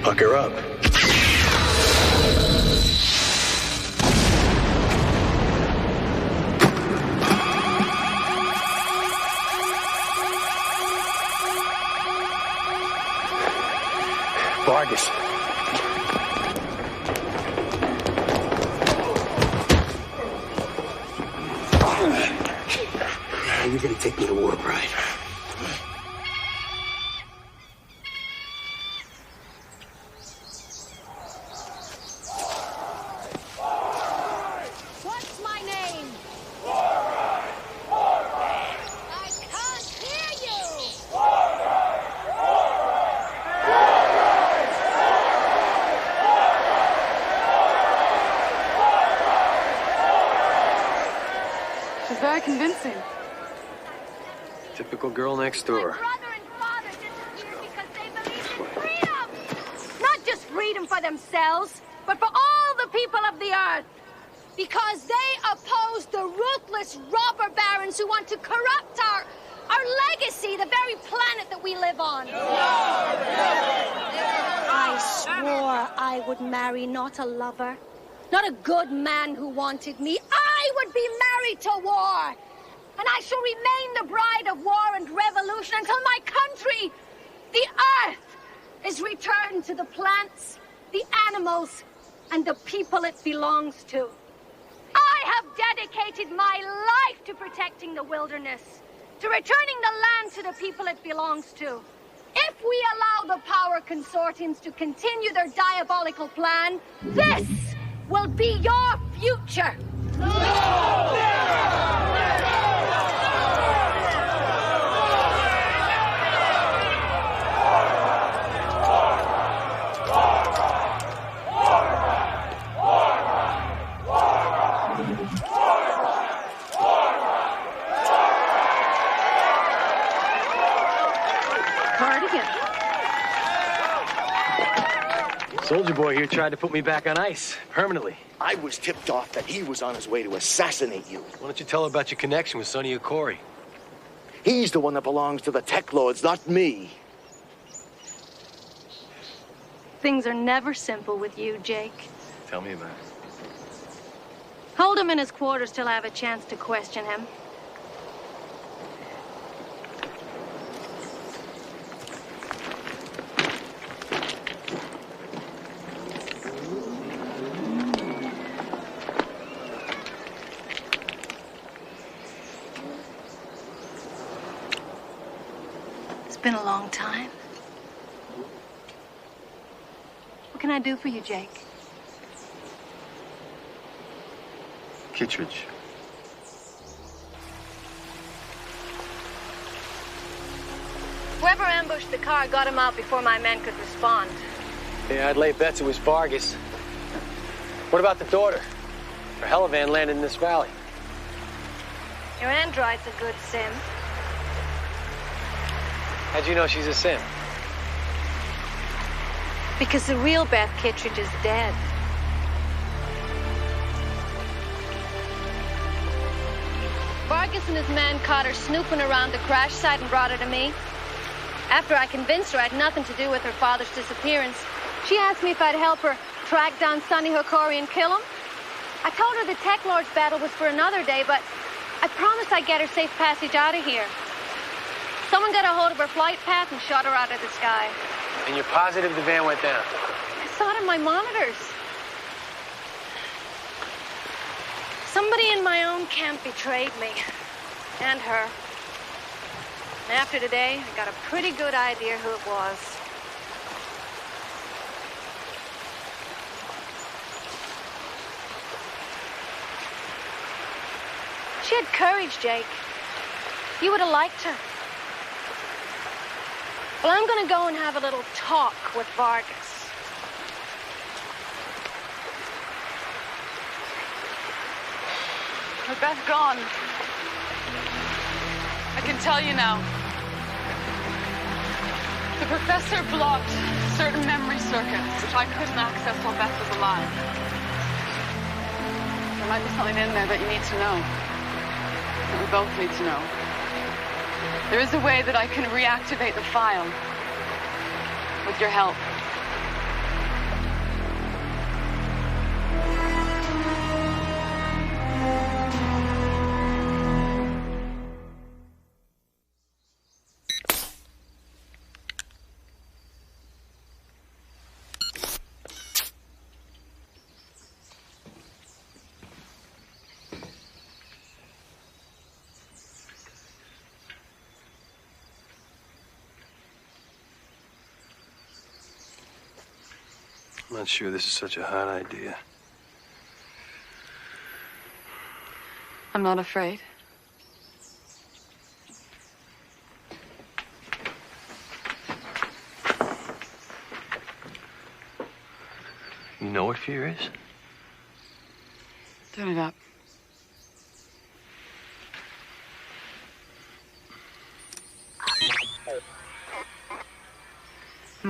Pucker up. Vargas. You're gonna take me to Warbride. convincing. Typical girl next door. Not just freedom for themselves, but for all the people of the earth. Because they oppose the ruthless robber barons who want to corrupt our legacy, the very planet that we live on. I swore I would marry not a lover, not a good man who wanted me. I would be married to war. And I shall remain the bride of war and revolution until my country, the earth, is returned to the plants, the animals, and the people it belongs to. I have dedicated my life to protecting the wilderness, to returning the land to the people it belongs to. If we allow the power consortiums to continue their diabolical plan, this will be your future. Soldier boy here tried to put me back on ice, permanently. I was tipped off that he was on his way to assassinate you. Why don't you tell her about your connection with Sonny Okori? He's the one that belongs to the Tech Lords, not me. Things are never simple with you, Jake. Tell me about it. Hold him in his quarters till I have a chance to question him. It's been a long time. What can I do for you, Jake? Kittredge. Whoever ambushed the car got him out before my men could respond. Yeah, I'd lay bets it was Vargas. What about the daughter? Her helivan landed in this valley. Your android's a good sim. How'd you know she's a sim? Because the real Beth Kittredge is dead. Vargas and his men caught her snooping around the crash site and brought her to me. After I convinced her I had nothing to do with her father's disappearance, she asked me if I'd help her track down Sonny Okori and kill him. I told her the Tech Lord's battle was for another day, but I promised I'd get her safe passage out of here. Someone got a hold of her flight path and shot her out of the sky. And you're positive the van went down? I saw it on my monitors. Somebody in my own camp betrayed me. And her. And after today, I got a pretty good idea who it was. She had courage, Jake. You would have liked her. Well, I'm gonna go and have a little talk with Vargas. With Beth gone, I can tell you now. The professor blocked certain memory circuits, which I couldn't access while Beth was alive. There might be something in there that you need to know. That we both need to know. There is a way that I can reactivate the file. With your help. I'm not sure this is such a hot idea. I'm not afraid. You know what fear is? Turn it up.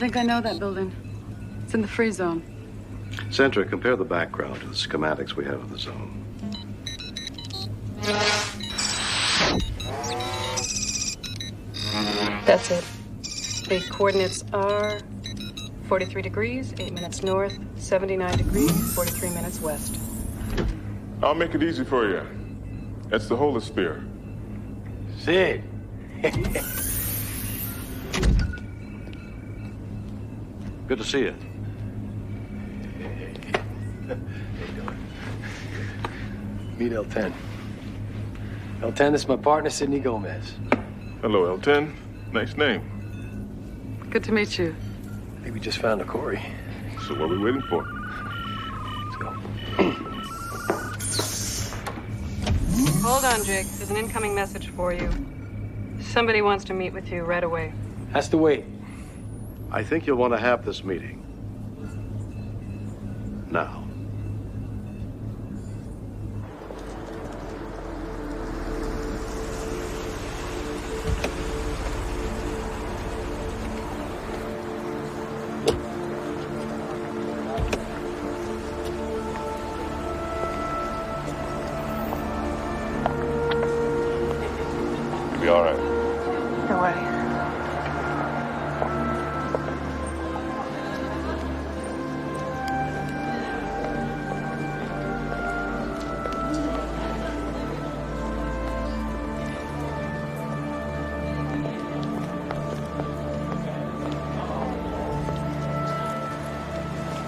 think I know that building. It's in the free zone. Sandra, compare the background to the schematics we have of the zone. That's it. The coordinates are 43 degrees, 8 minutes north, 79 degrees, 43 minutes west. I'll make it easy for you. It's the holosphere. Sid. Good to see you. Meet L10. L10, this is my partner, Sidney Gomez. Hello, L10. Nice name. Good to meet you. I think we just found a Corey. So what are we waiting for? Let's go. Hold on, Jake. There's an incoming message for you. Somebody wants to meet with you right away. Has to wait. I think you'll want to have this meeting. Now. You'll be all right. No way.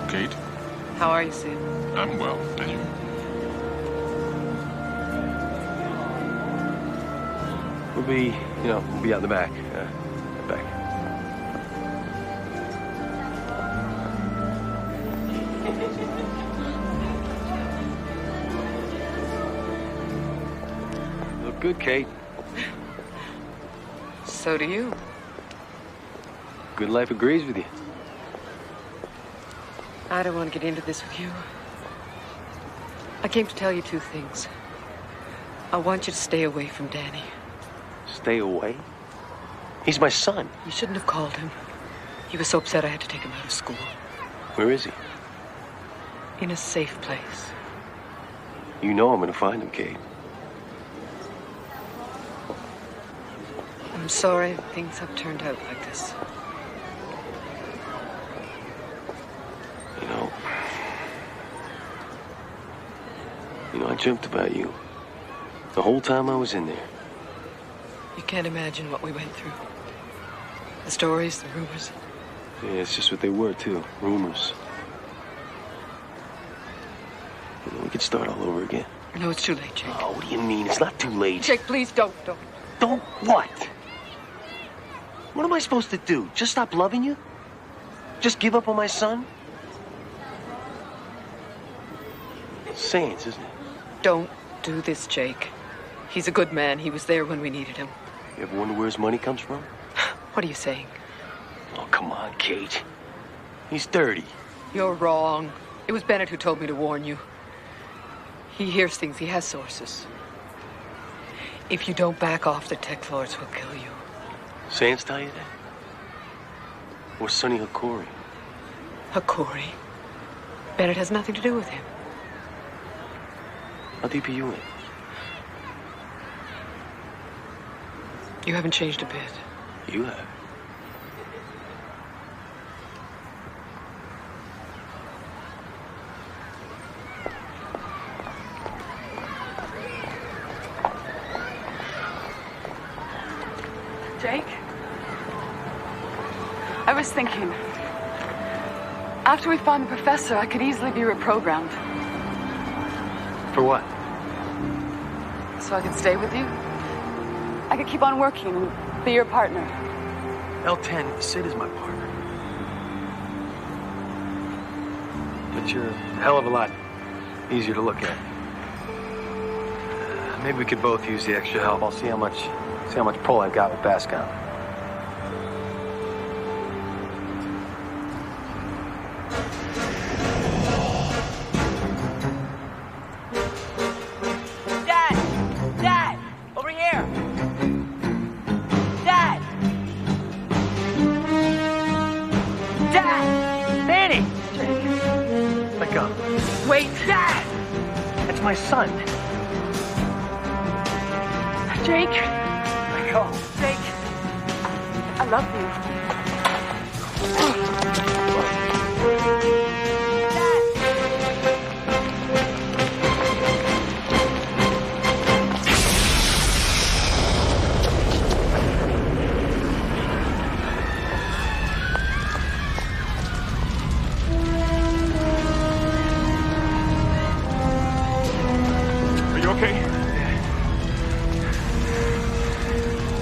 Kate, How are you, Sid? I'm well. And you? We'll be out in the back. Back. Look good, Kate. So do you. Good life agrees with you. I don't want to get into this with you. I came to tell you two things. I want you to stay away from Danny. Stay away? He's my son. You shouldn't have called him. He was so upset I had to take him out of school. Where is he? In a safe place. You know I'm gonna find him, Kate. I'm sorry things have turned out like this. You know, I dreamt about you. The whole time I was in there. You can't imagine what we went through. The stories, the rumors. Yeah, it's just what they were, too. Rumors. You know, we could start all over again. No, it's too late, Jake. Oh, what do you mean? It's not too late. Jake, please don't. Don't what? What am I supposed to do? Just stop loving you? Just give up on my son? Saints, isn't it? Don't do this, Jake. He's a good man. He was there when we needed him. You ever wonder where his money comes from? What are you saying? Oh, come on, Kate. He's dirty. You're wrong. It was Bennett who told me to warn you. He hears things. He has sources. If you don't back off, the TekWars will kill you. Saints tell you that? Or Sonny Hakori? Hakori? Bennett has nothing to do with him. How deep are you in? You haven't changed a bit. You have. Jake? I was thinking, after we find the professor, I could easily be reprogrammed. For what? So I could stay with you? I could keep on working and be your partner. L10, Sid is my partner. But you're a hell of a lot easier to look at. Maybe we could both use the extra help. I'll see how much pull I've got with Bascom. Dad! Over here! Dad! Dad! Danny! Jake. Let go. Wait, Dad! That's my son. Jake! Let go. Jake! I love you.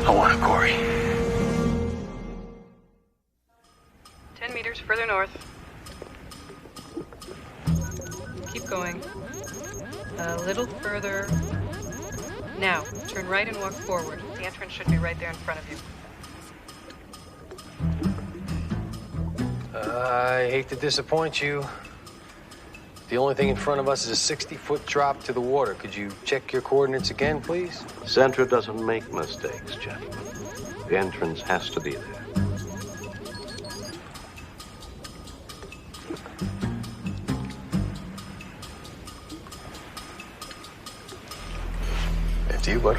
I want it, Corey. 10 meters further north. Keep going. A little further. Now, turn right and walk forward. The entrance should be right there in front of you. I hate to disappoint you. The only thing in front of us is a 60-foot drop to the water. Could you check your coordinates again, please? Centra doesn't make mistakes, gentlemen. The entrance has to be there. That's you, bud?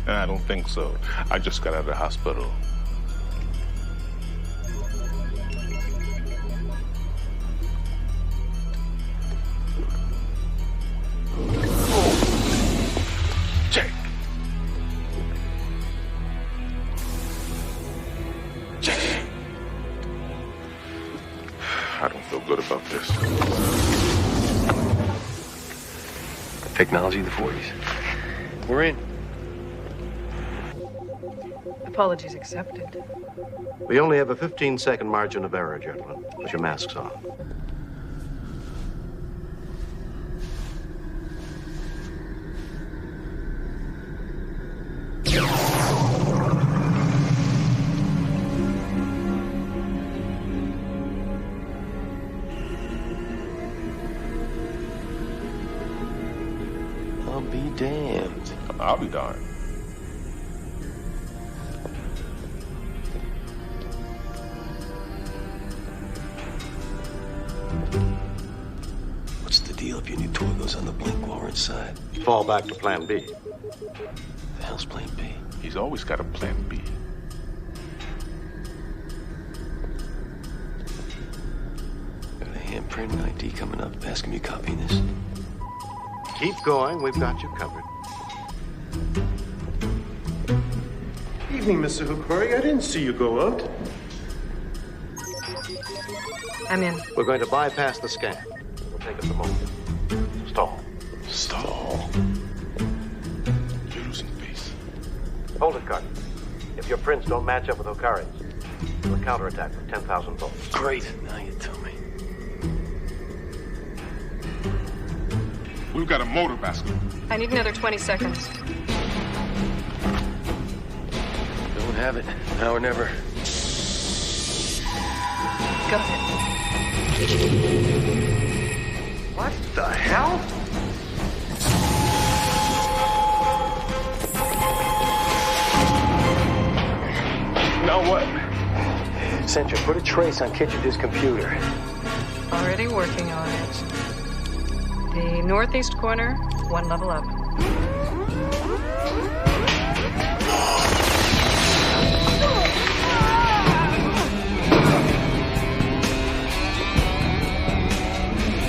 I don't think so. I just got out of the hospital. Jake. Jake. I don't feel good about this. Technology of the 40s. We're in. Apologies accepted. We only have a 15-second margin of error, gentlemen. Put your masks on. I'll be damned. I'll be darned. What's the deal if your new toy goes on the blink while we're inside? Fall back to plan B. The hell's plan B? He's always got a plan B. Got a handprint and ID coming up. Asking me to copy this. Keep going. We've got you covered. Evening, Mr. Hukuri. I didn't see you go out. I'm in. We're going to bypass the scan. It'll take us a moment. Stall. Stall. You're losing face. Hold it, Carter. If your prints don't match up with Hukari's, we'll counterattack with 10,000 volts. Great. Now you tell me. We've got a motor basket. I need another 20 seconds. Don't have it. Now or never. Got it. What the hell? Now what? Centra, put a trace on Kittredge's computer. Already working on it. The northeast corner, one level up.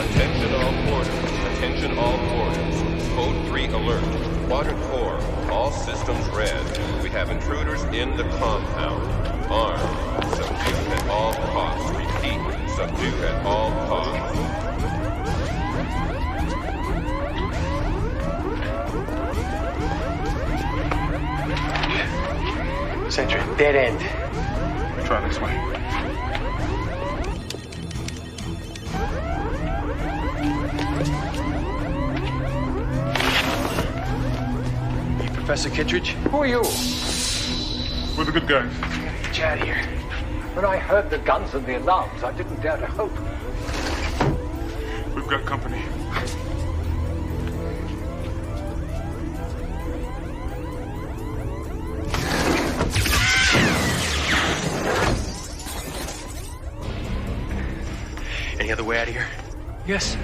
Attention all quarters. Attention all quarters. Code 3 alert. Quadrant 4. All systems red. We have intruders in the compound. Armed. Subdue at all costs. Repeat. Subdue at all costs. Centra, dead end. Try this way. You Professor Kittredge? Who are you? We're the good guys. Get you out of here. When I heard the guns and the alarms, I didn't dare to hope. We've got company. Any other way out of here? Yes,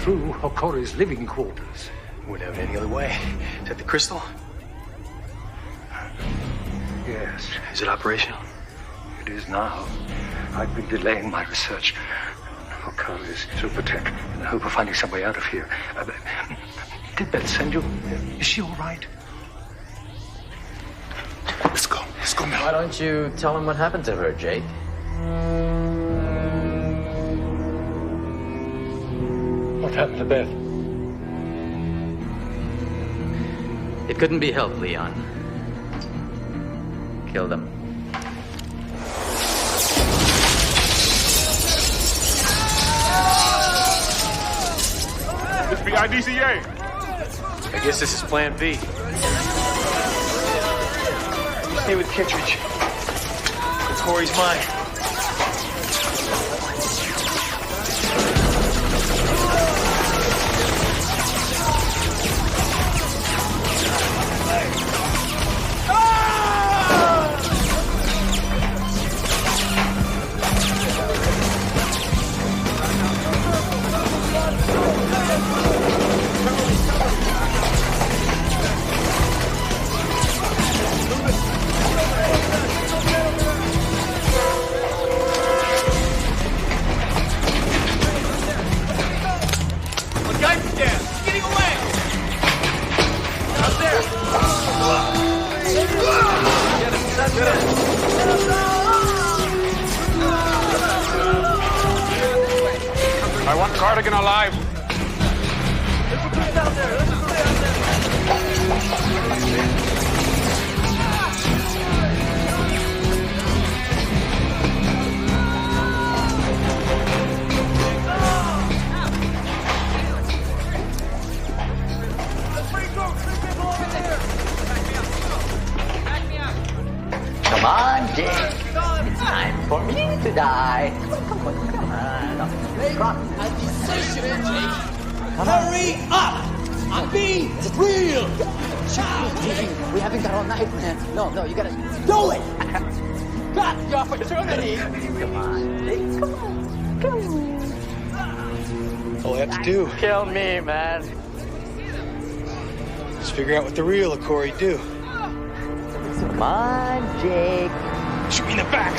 through Okori's living quarters. Wouldn't have it any other way. Is that the crystal? Yes. Is it operational? It is now. I've been delaying my research on Okori's super tech in the hope of finding some way out of here. Did Beth send you? Is she all right? Let's go. Let's go now. Why don't you tell him what happened to her, Jake? What happened to Beth? It couldn't be helped, Leon. Killed him. It's the IDCA. I guess this is plan B. Stay with Kittredge. Corey's mine. I want Cardigan alive. Come on, Jake. It's time for me to die. Come on. I'll be sensitive, Jake. Hurry up! I'm being real. We haven't got all night, man. No, you gotta Do it! Got the opportunity. Come on, Jake. Come on. All I have to do Kill me, man. is figure out what the real Okori do. Come on, Jake. Shoot me in the back.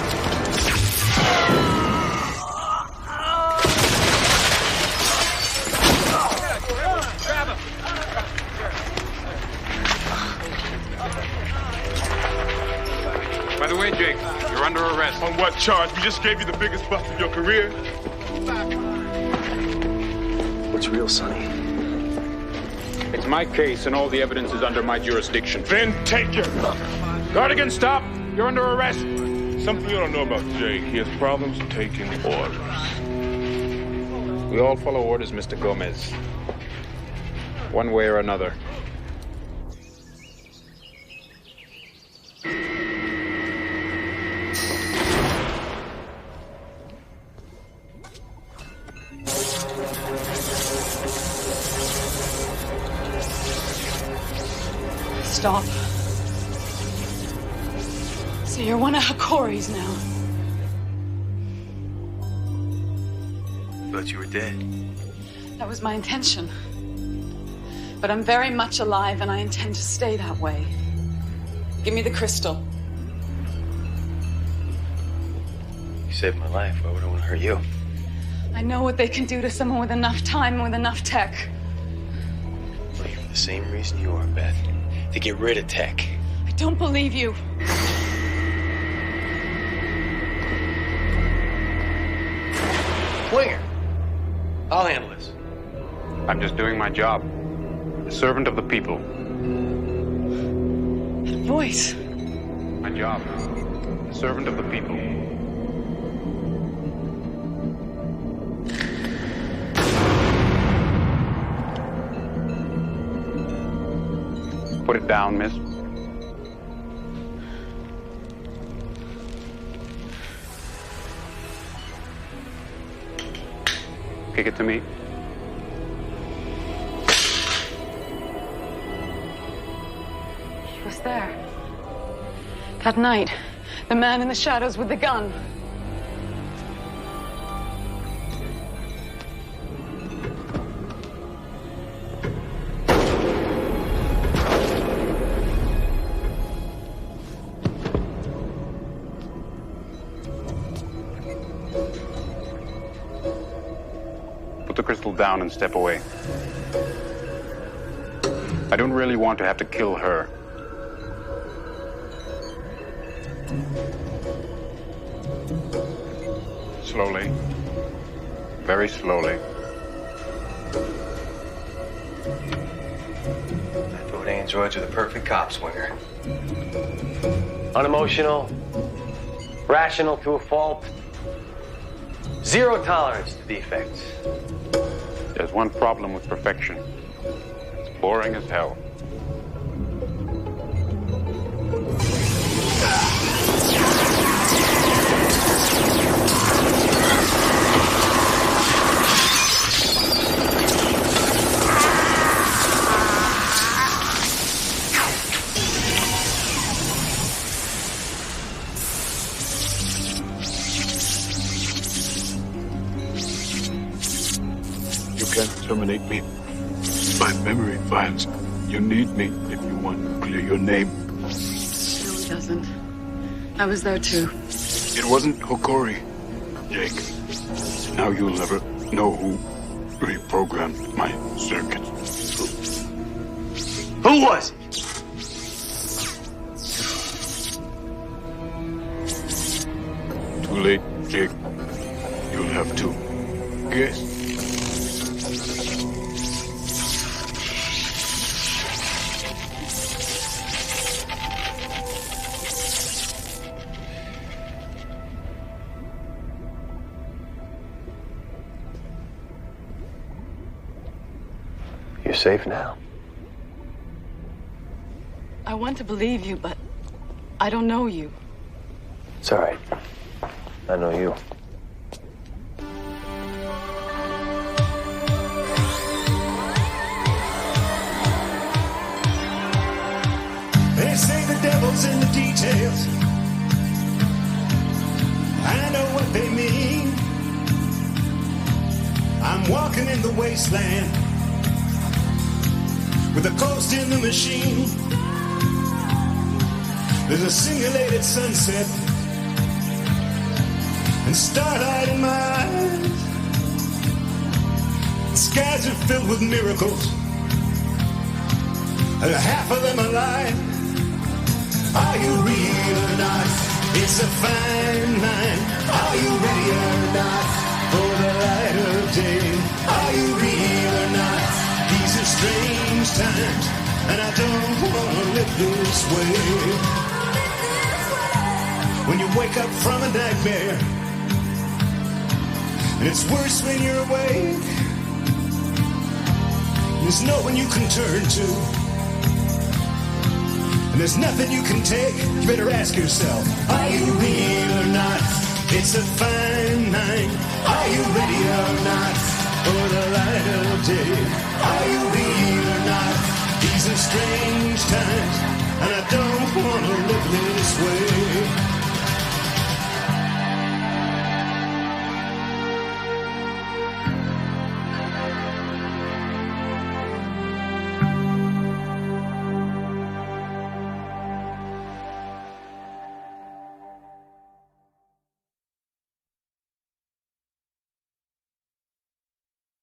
By the way, Jake, you're under arrest. On what charge? We just gave you the biggest bust of your career. What's real, Sonny? It's my case, and all the evidence is under my jurisdiction. Then take your... Cardigan, stop! You're under arrest. Something you don't know about Jake. He has problems taking orders. We all follow orders, Mr. Gomez. One way or another. Stop. So you're one of Okori's now. Thought you were dead. That was my intention. But I'm very much alive, and I intend to stay that way. Give me the crystal. You saved my life. Why would I want to hurt you? I know what they can do to someone with enough time and with enough tech. Well, for the same reason you are, Beth. To get rid of tech. I don't believe you. Winger. I'll handle this. I'm just doing my job. A servant of the people. That voice. My job. A servant of the people. Put it down, miss. Kick it to me. He was there. That night. The man in the shadows with the gun. Put the crystal down and step away. I don't really want to have to kill her. Slowly. Very slowly. I thought androids are the perfect cop, Swinger. Unemotional, rational to a fault, zero tolerance to defects. There's one problem with perfection. It's boring as hell. Terminate me. My memory files. You need me if you want to clear your name. No, it doesn't. I was there too. It wasn't Hokori, Jake. Now you'll never know who reprogrammed my circuits. Who was it? Too late, Jake. You'll have to guess. You're safe now. I want to believe you, but I don't know you. It's all right. I know you. They say the devil's in the details. I know what they mean. I'm walking in the wasteland with a ghost in the machine. There's a simulated sunset and starlight in my eyes. The skies are filled with miracles, and half of them are lies. Are you real or not? It's a fine line. Are you ready or not for the light of day? Are you real or not? These are strange times, and I don't want to live this way. When you wake up from a nightmare, and it's worse when you're awake, and there's no one you can turn to, and there's nothing you can take. You better ask yourself, are you real or not? It's a fine line. Are you ready or not for the light of day? Are you real or not? These are strange times,